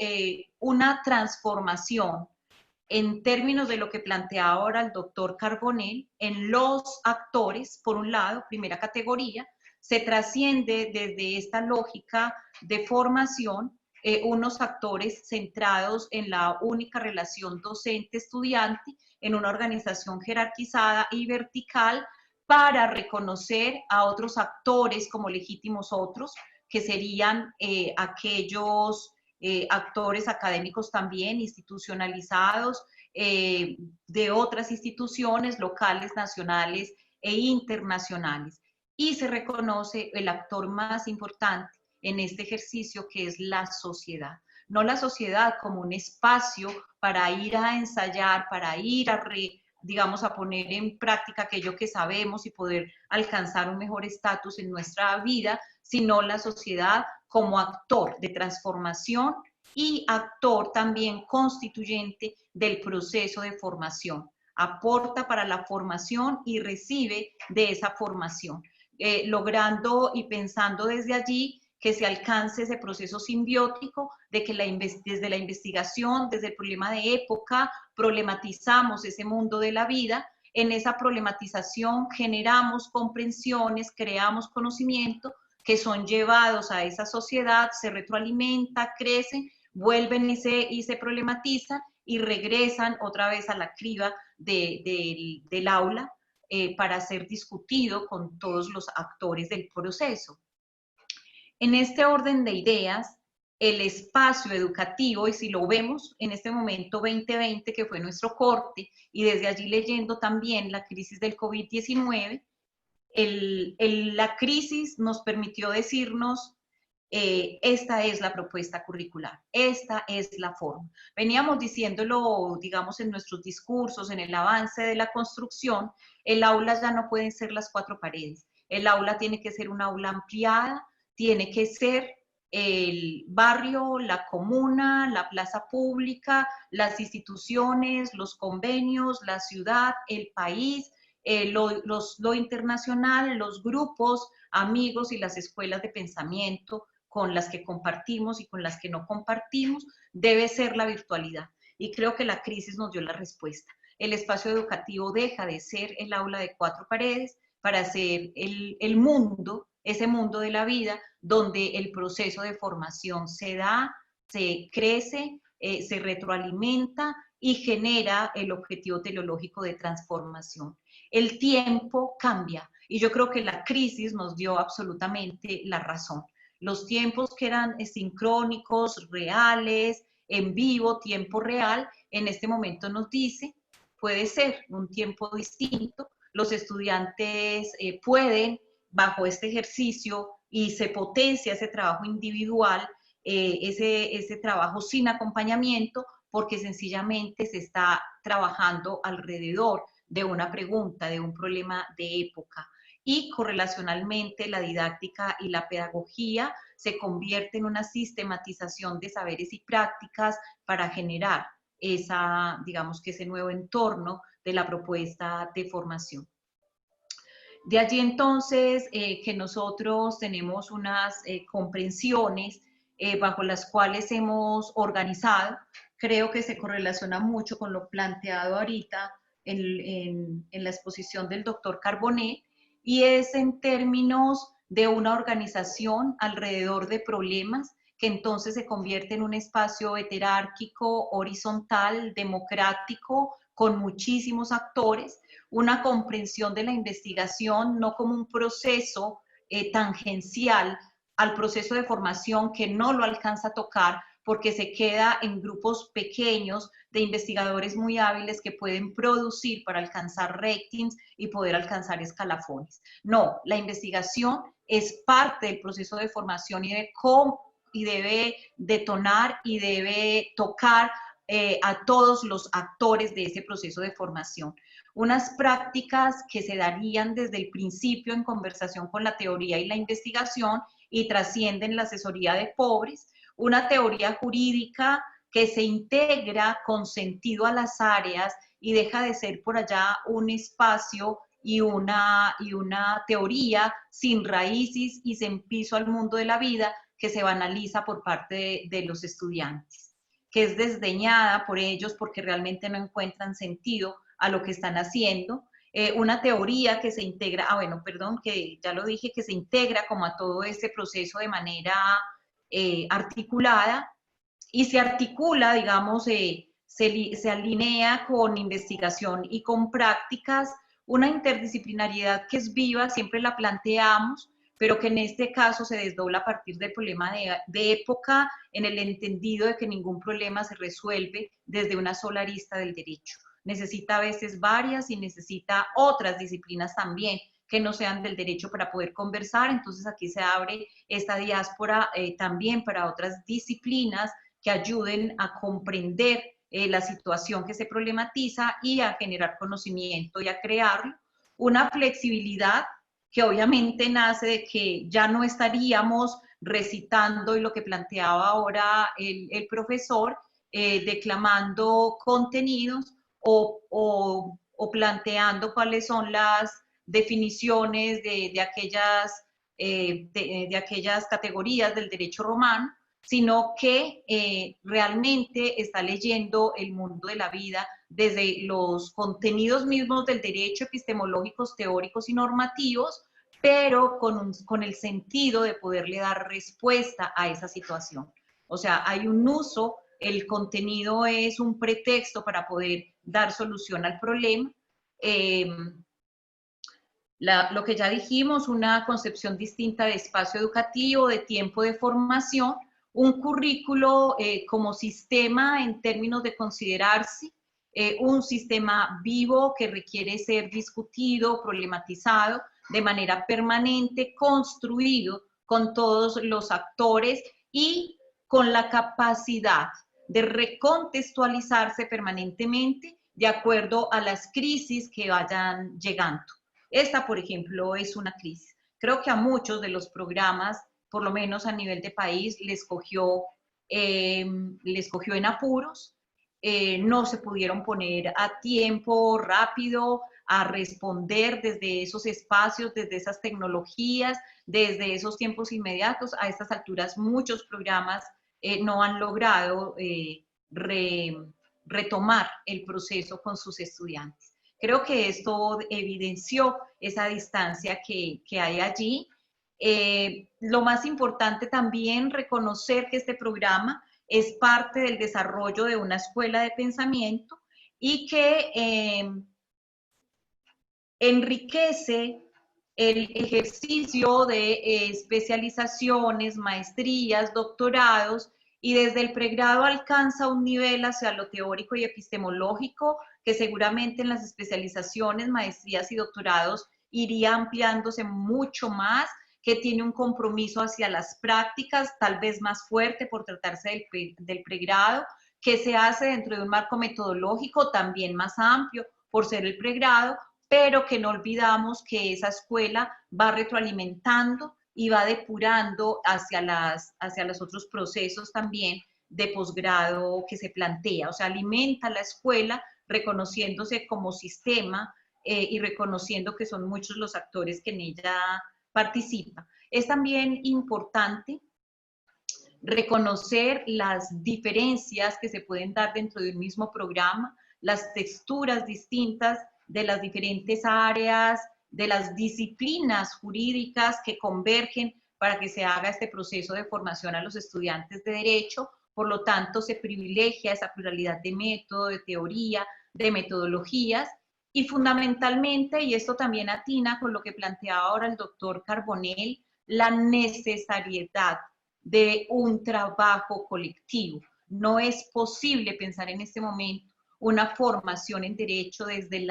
S5: una transformación en términos de lo que plantea ahora el doctor Carbonell, en los actores, por un lado, primera categoría, se trasciende desde esta lógica de formación unos actores centrados en la única relación docente-estudiante, en una organización jerarquizada y vertical para reconocer a otros actores como legítimos otros, que serían aquellos actores académicos también institucionalizados de otras instituciones locales, nacionales e internacionales. Y se reconoce el actor más importante en este ejercicio, que es la sociedad. No la sociedad como un espacio para ir a ensayar, para ir a digamos, a poner en práctica aquello que sabemos y poder alcanzar un mejor estatus en nuestra vida, sino la sociedad como actor de transformación y actor también constituyente del proceso de formación. Aporta para la formación y recibe de esa formación, logrando y pensando desde allí que se alcance ese proceso simbiótico de que desde la investigación, desde el problema de época, problematizamos ese mundo de la vida. En esa problematización generamos comprensiones, creamos conocimiento que son llevados a esa sociedad, se retroalimenta, crecen, vuelven y se problematizan y regresan otra vez a la criba del aula para ser discutido con todos los actores del proceso. En este orden de ideas, el espacio educativo, y si lo vemos en este momento 2020, que fue nuestro corte, y desde allí leyendo también la crisis del COVID-19, la crisis nos permitió decirnos, esta es la propuesta curricular, esta es la forma. Veníamos diciéndolo, digamos, en nuestros discursos, en el avance de la construcción, el aula ya no pueden ser las 4 paredes, el aula tiene que ser un aula ampliada, tiene que ser el barrio, la comuna, la plaza pública, las instituciones, los convenios, la ciudad, el país, lo internacional, los grupos, amigos y las escuelas de pensamiento con las que compartimos y con las que no compartimos, debe ser la virtualidad. Y creo que la crisis nos dio la respuesta. El espacio educativo deja de ser el aula de 4 paredes para ser el mundo, ese mundo de la vida, donde el proceso de formación se da, se crece, se retroalimenta y genera el objetivo teleológico de transformación. El tiempo cambia y yo creo que la crisis nos dio absolutamente la razón. Los tiempos que eran sincrónicos, reales, en vivo, tiempo real, en este momento nos dice, puede ser un tiempo distinto, los estudiantes pueden, bajo este ejercicio, y se potencia ese trabajo individual, ese trabajo sin acompañamiento, porque sencillamente se está trabajando alrededor de una pregunta, de un problema de época. Y correlacionalmente la didáctica y la pedagogía se convierte en una sistematización de saberes y prácticas para generar esa, digamos que ese nuevo entorno de la propuesta de formación. De allí entonces que nosotros tenemos unas comprensiones bajo las cuales hemos organizado, creo que se correlaciona mucho con lo planteado ahorita en la exposición del doctor Carbonet, y es en términos de una organización alrededor de problemas que entonces se convierte en un espacio heterárquico, horizontal, democrático, con muchísimos actores, una comprensión de la investigación no como un proceso tangencial al proceso de formación que no lo alcanza a tocar porque se queda en grupos pequeños de investigadores muy hábiles que pueden producir para alcanzar ratings y poder alcanzar escalafones. No, la investigación es parte del proceso de formación y debe detonar y debe tocar a todos los actores de ese proceso de formación. Unas prácticas que se darían desde el principio en conversación con la teoría y la investigación y trascienden la asesoría de pobres, una teoría jurídica que se integra con sentido a las áreas y deja de ser por allá un espacio y una teoría sin raíces y sin piso al mundo de la vida que se banaliza por parte de los estudiantes, que es desdeñada por ellos porque realmente no encuentran sentido a lo que están haciendo. Una teoría que se integra, que ya lo dije, que se integra como a todo este proceso de manera articulada y se articula, digamos, se alinea con investigación y con prácticas, una interdisciplinariedad que es viva, siempre la planteamos, pero que en este caso se desdobla a partir del problema de época, en el entendido de que ningún problema se resuelve desde una sola arista del derecho. Necesita a veces varias y necesita otras disciplinas también que no sean del derecho para poder conversar. Entonces aquí se abre esta diáspora también para otras disciplinas que ayuden a comprender la situación que se problematiza y a generar conocimiento y a crearlo. Una flexibilidad que obviamente nace de que ya no estaríamos recitando, y lo que planteaba ahora el profesor, declamando contenidos o planteando cuáles son las definiciones de aquellas categorías del derecho romano, sino que realmente está leyendo el mundo de la vida desde los contenidos mismos del derecho, epistemológicos, teóricos y normativos, pero con el sentido de poderle dar respuesta a esa situación. O sea, hay un uso, el contenido es un pretexto para poder dar solución al problema. Lo que ya dijimos, una concepción distinta de espacio educativo, de tiempo de formación, un currículo como sistema en términos de considerarse, un sistema vivo que requiere ser discutido, problematizado de manera permanente, construido con todos los actores y con la capacidad de recontextualizarse permanentemente de acuerdo a las crisis que vayan llegando. Esta, por ejemplo, es una crisis. Creo que a muchos de los programas, por lo menos a nivel de país, les cogió en apuros, no se pudieron poner a tiempo rápido a responder desde esos espacios, desde esas tecnologías, desde esos tiempos inmediatos. A estas alturas muchos programas no han logrado retomar el proceso con sus estudiantes. Creo que esto evidenció esa distancia que hay allí. Lo más importante también reconocer que este programa es parte del desarrollo de una escuela de pensamiento y que enriquece el ejercicio de especializaciones, maestrías, doctorados, y desde el pregrado alcanza un nivel hacia lo teórico y epistemológico que seguramente en las especializaciones, maestrías y doctorados iría ampliándose mucho más, que tiene un compromiso hacia las prácticas tal vez más fuerte por tratarse del pregrado, que se hace dentro de un marco metodológico también más amplio por ser el pregrado, pero que no olvidamos que esa escuela va retroalimentando y va depurando hacia los otros procesos también de posgrado que se plantea. O sea, alimenta la escuela reconociéndose como sistema y reconociendo que son muchos los actores que en ella participan. Es también importante reconocer las diferencias que se pueden dar dentro de un mismo programa, las texturas distintas de las diferentes áreas, de las disciplinas jurídicas que convergen para que se haga este proceso de formación a los estudiantes de Derecho. Por lo tanto, se privilegia esa pluralidad de método, de teoría, de metodologías, y fundamentalmente, y esto también atina con lo que planteaba ahora el doctor Carbonell, la necesariedad de un trabajo colectivo. No es posible pensar en este momento una formación en derecho desde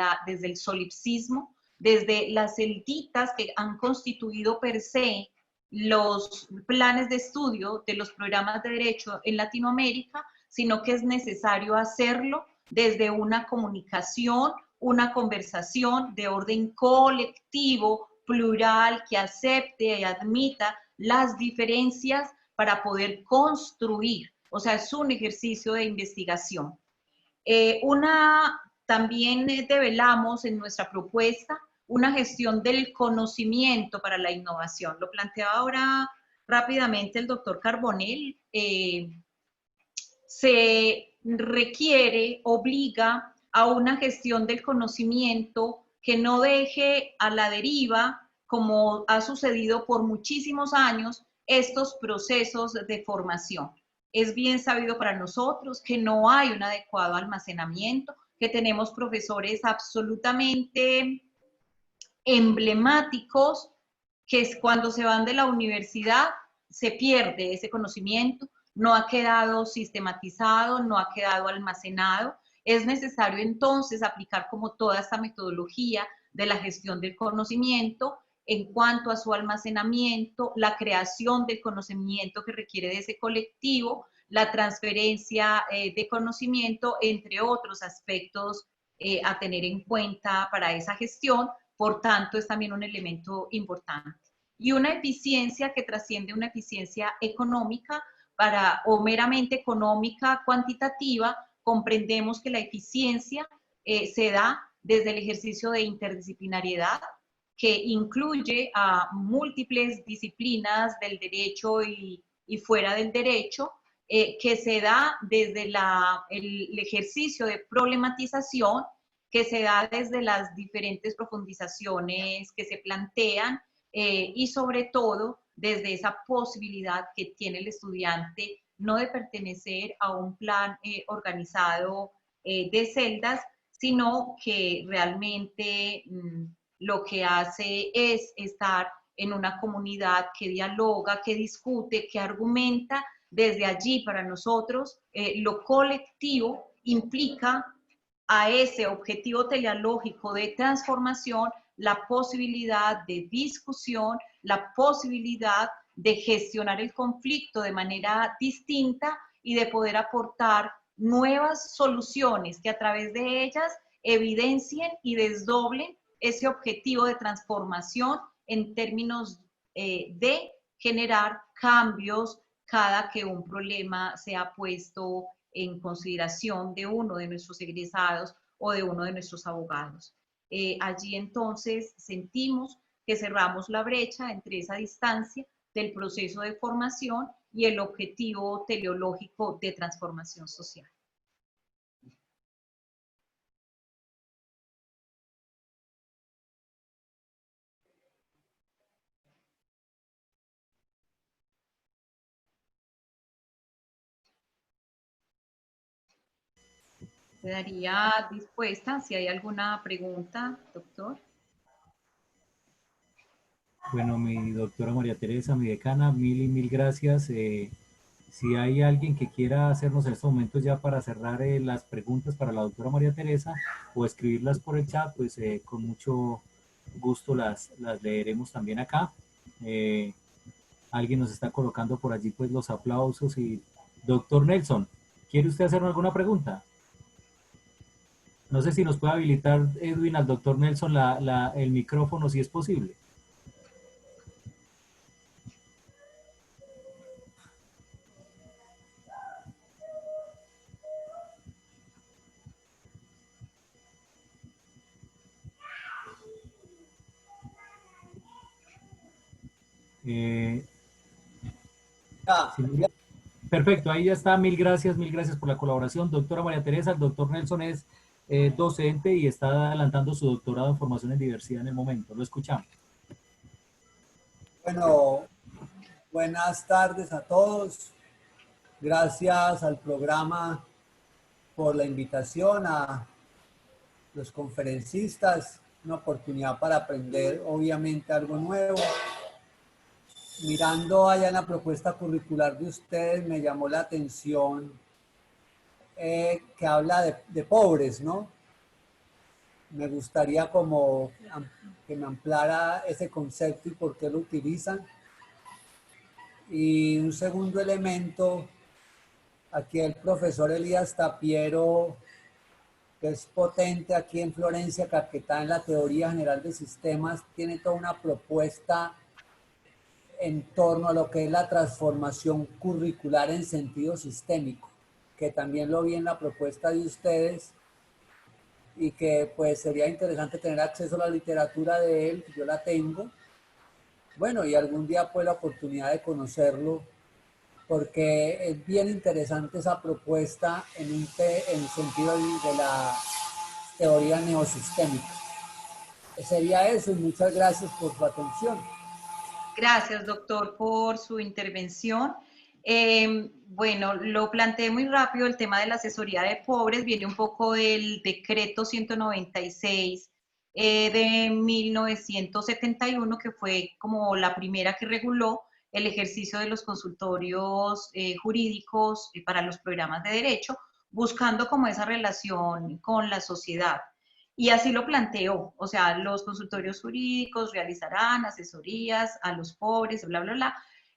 S5: el solipsismo, desde las celditas que han constituido per se los planes de estudio de los programas de derecho en Latinoamérica, sino que es necesario hacerlo desde una comunicación, una conversación de orden colectivo, plural, que acepte y admita las diferencias para poder construir. O sea, es un ejercicio de investigación. También develamos en nuestra propuesta una gestión del conocimiento para la innovación. Lo planteaba ahora rápidamente el doctor Carbonell. Se requiere, obliga a una gestión del conocimiento que no deje a la deriva, como ha sucedido por muchísimos años, estos procesos de formación. Es bien sabido para nosotros que no hay un adecuado almacenamiento, que tenemos profesores absolutamente emblemáticos que cuando se van de la universidad se pierde ese conocimiento, no ha quedado sistematizado, no ha quedado almacenado. Es necesario entonces aplicar como toda esta metodología de la gestión del conocimiento en cuanto a su almacenamiento, la creación del conocimiento que requiere de ese colectivo, la transferencia de conocimiento, entre otros aspectos a tener en cuenta para esa gestión. Por tanto, es también un elemento importante. Y una eficiencia que trasciende una eficiencia económica o meramente económica cuantitativa. Comprendemos que la eficiencia se da desde el ejercicio de interdisciplinariedad, que incluye a múltiples disciplinas del derecho y fuera del derecho, que se da desde el ejercicio de problematización, que se da desde las diferentes profundizaciones que se plantean y sobre todo desde esa posibilidad que tiene el estudiante no de pertenecer a un plan organizado de celdas, sino que realmente lo que hace es estar en una comunidad que dialoga, que discute, que argumenta Desde allí, para nosotros, lo colectivo implica a ese objetivo teleológico de transformación la posibilidad de discusión, la posibilidad de gestionar el conflicto de manera distinta y de poder aportar nuevas soluciones que a través de ellas evidencien y desdoblen ese objetivo de transformación en términos de generar cambios cada que un problema sea puesto en consideración de uno de nuestros egresados o de uno de nuestros abogados. Allí entonces sentimos que cerramos la brecha entre esa distancia del proceso de formación y el objetivo teleológico de transformación social. Quedaría dispuesta si hay alguna pregunta, doctor.
S3: Bueno, mi doctora María Teresa, mi decana, mil y mil gracias. Si hay alguien que quiera hacernos en estos momentos ya para cerrar las preguntas para la doctora María Teresa o escribirlas por el chat, pues con mucho gusto las leeremos también acá. Alguien nos está colocando por allí pues los aplausos y doctor Nelson, ¿quiere usted hacernos alguna pregunta? No sé si nos puede habilitar Edwin al doctor Nelson el micrófono si es posible. Perfecto, ahí ya está. Mil gracias por la colaboración. Doctora María Teresa, el doctor Nelson es docente y está adelantando su doctorado en formación en diversidad en el momento. Lo escuchamos.
S6: Bueno, buenas tardes a todos. Gracias al programa por la invitación, a los conferencistas, una oportunidad para aprender obviamente algo nuevo. Mirando allá en la propuesta curricular de ustedes, me llamó la atención que habla de pobres, ¿no? Me gustaría como que me ampliara ese concepto y por qué lo utilizan. Y un segundo elemento, aquí el profesor Elías Tapiero, que es potente aquí en Florencia, Caquetá, en la teoría general de sistemas, tiene toda una propuesta en torno a lo que es la transformación curricular en sentido sistémico, que también lo vi en la propuesta de ustedes y que pues sería interesante tener acceso a la literatura de él, yo la tengo. Bueno, y algún día pues la oportunidad de conocerlo, porque es bien interesante esa propuesta en el sentido de la teoría neosistémica. Sería eso y muchas gracias por su atención.
S5: Gracias, doctor, por su intervención. Bueno, lo planteé muy rápido, el tema de la asesoría de pobres viene un poco del decreto 196 de 1971, que fue como la primera que reguló el ejercicio de los consultorios jurídicos para los programas de derecho, buscando como esa relación con la sociedad. Y así lo planteó, o sea, los consultorios jurídicos realizarán asesorías a los pobres, bla, bla, bla.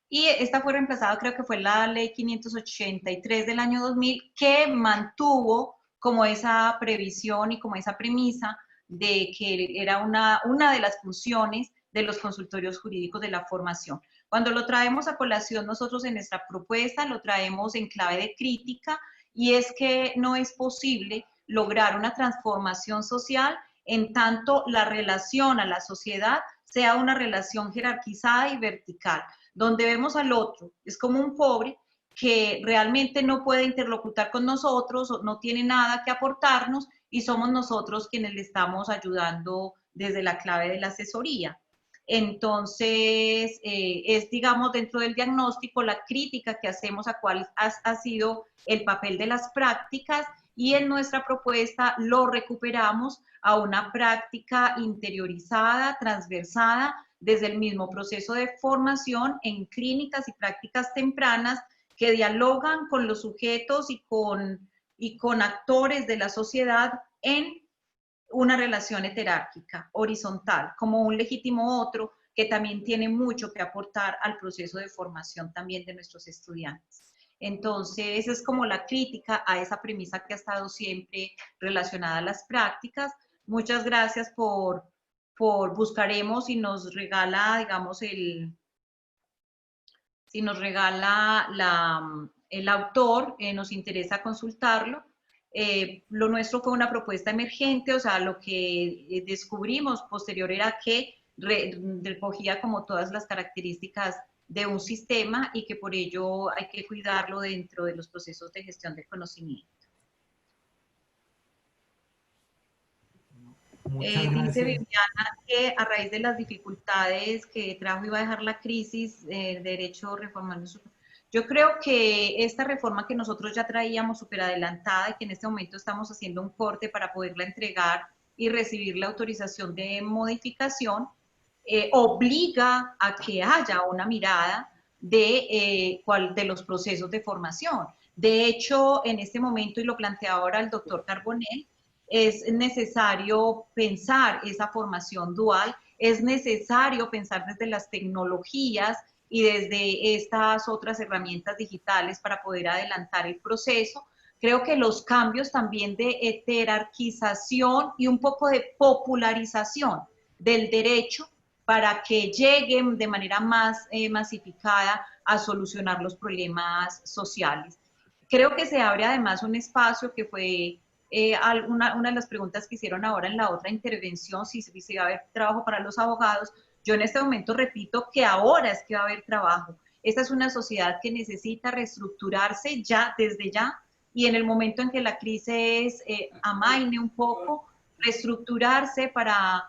S5: Y esta fue reemplazada, creo que fue la ley 583 del año 2000, que mantuvo como esa previsión y como esa premisa de que era una de las funciones de los consultorios jurídicos de la formación. Cuando lo traemos a colación nosotros en nuestra propuesta, lo traemos en clave de crítica, y es que no es posible lograr una transformación social en tanto la relación a la sociedad sea una relación jerarquizada y vertical, donde vemos al otro, es como un pobre que realmente no puede interlocutar con nosotros, no tiene nada que aportarnos y somos nosotros quienes le estamos ayudando desde la clave de la asesoría. Entonces, es, digamos, dentro del diagnóstico, la crítica que hacemos a cuál ha sido el papel de las prácticas, y en nuestra propuesta lo recuperamos a una práctica interiorizada, transversada, desde el mismo proceso de formación en clínicas y prácticas tempranas, que dialogan con los sujetos y con actores de la sociedad en una relación heterárquica, horizontal, como un legítimo otro que también tiene mucho que aportar al proceso de formación también de nuestros estudiantes. Entonces, esa es como la crítica a esa premisa que ha estado siempre relacionada a las prácticas. Muchas gracias por buscaremos y nos regala, digamos, si nos regala el autor, nos interesa consultarlo. Lo nuestro fue una propuesta emergente, o sea, lo que descubrimos posterior era que recogía como todas las características de un sistema y que por ello hay que cuidarlo dentro de los procesos de gestión del conocimiento. Dice Viviana que a raíz de las dificultades que trajo iba a dejar la crisis del derecho reformando su... Yo creo que esta reforma que nosotros ya traíamos súper adelantada y que en este momento estamos haciendo un corte para poderla entregar y recibir la autorización de modificación, obliga a que haya una mirada de los procesos de formación. De hecho, en este momento, y lo plantea ahora el doctor Carbonell, es necesario pensar esa formación dual, es necesario pensar desde las tecnologías y desde estas otras herramientas digitales para poder adelantar el proceso. Creo que los cambios también de jerarquización y un poco de popularización del derecho para que lleguen de manera más masificada a solucionar los problemas sociales. Creo que se abre además un espacio que fue una de las preguntas que hicieron ahora en la otra intervención, si va a haber trabajo para los abogados. Yo en este momento repito que ahora es que va a haber trabajo. Esta es una sociedad que necesita reestructurarse ya, desde ya, y en el momento en que la crisis amaine un poco, reestructurarse para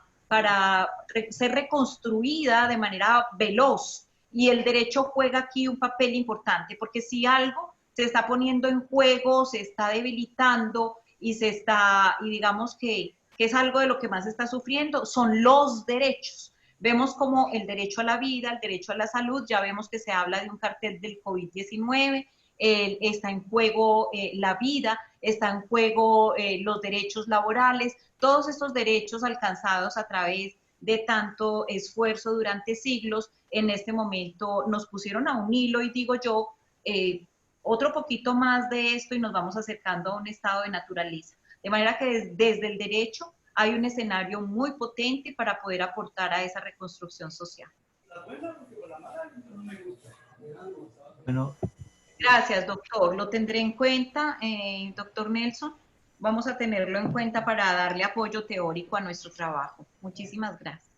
S5: ser reconstruida de manera veloz. Y el derecho juega aquí un papel importante, porque si algo se está poniendo en juego, se está debilitando y digamos que es algo de lo que más está sufriendo, son los derechos. Vemos como el derecho a la vida, el derecho a la salud, ya vemos que se habla de un cartel del COVID-19, está en juego la vida, está en juego los derechos laborales, todos estos derechos alcanzados a través de tanto esfuerzo durante siglos, en este momento nos pusieron a un hilo y digo yo, otro poquito más de esto y nos vamos acercando a un estado de naturaleza. De manera que desde el derecho hay un escenario muy potente para poder aportar a esa reconstrucción social.
S3: Bueno.
S5: Gracias, doctor. Lo tendré en cuenta, doctor Nelson. Vamos a tenerlo en cuenta para darle apoyo teórico a nuestro trabajo. Muchísimas gracias.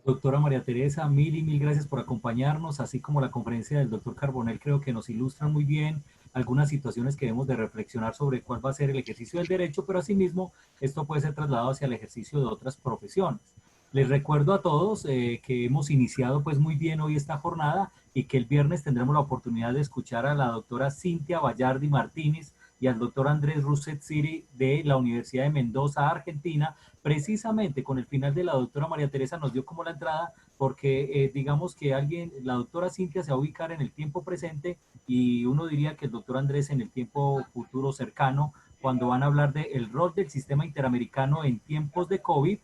S3: Doctora María Teresa, mil y mil gracias por acompañarnos, así como la conferencia del doctor Carbonell creo que nos ilustran muy bien algunas situaciones que debemos de reflexionar sobre cuál va a ser el ejercicio del derecho, pero asimismo esto puede ser trasladado hacia el ejercicio de otras profesiones. Les recuerdo a todos que hemos iniciado pues muy bien hoy esta jornada y que el viernes tendremos la oportunidad de escuchar a la doctora Cintia Vallardi Martínez y al doctor Andrés Russet-Siri de la Universidad de Mendoza, Argentina, precisamente con el final de la doctora María Teresa nos dio como la entrada porque digamos que la doctora Cintia se va a ubicar en el tiempo presente y uno diría que el doctor Andrés en el tiempo futuro cercano, cuando van a hablar del rol del sistema interamericano en tiempos de COVID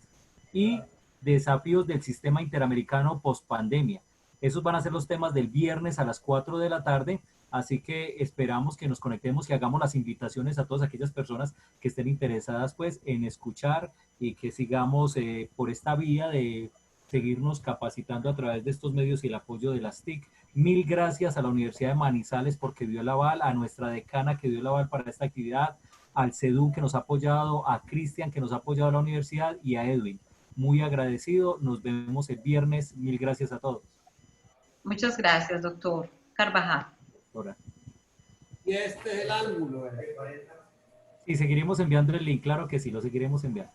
S3: y desafíos del sistema interamericano post-pandemia. Esos van a ser los temas del viernes a las 4 de la tarde, así que esperamos que nos conectemos y hagamos las invitaciones a todas aquellas personas que estén interesadas pues en escuchar y que sigamos por esta vía de seguirnos capacitando a través de estos medios y el apoyo de las TIC. Mil gracias a la Universidad de Manizales porque dio el aval, a nuestra decana que dio el aval para esta actividad, al CEDU que nos ha apoyado, a Cristian que nos ha apoyado a la universidad y a Edwin. Muy agradecido, nos vemos el viernes, mil gracias a todos.
S5: Muchas gracias, doctor Carvajal.
S3: Ahora.
S6: Y este es el ángulo.
S3: Sí, seguiremos enviando el link, claro que sí, lo seguiremos enviando.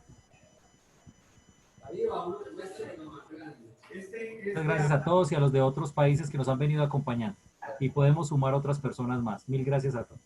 S3: Muchas gracias a todos y a los de otros países que nos han venido acompañando. Y podemos sumar otras personas más. Mil gracias a todos.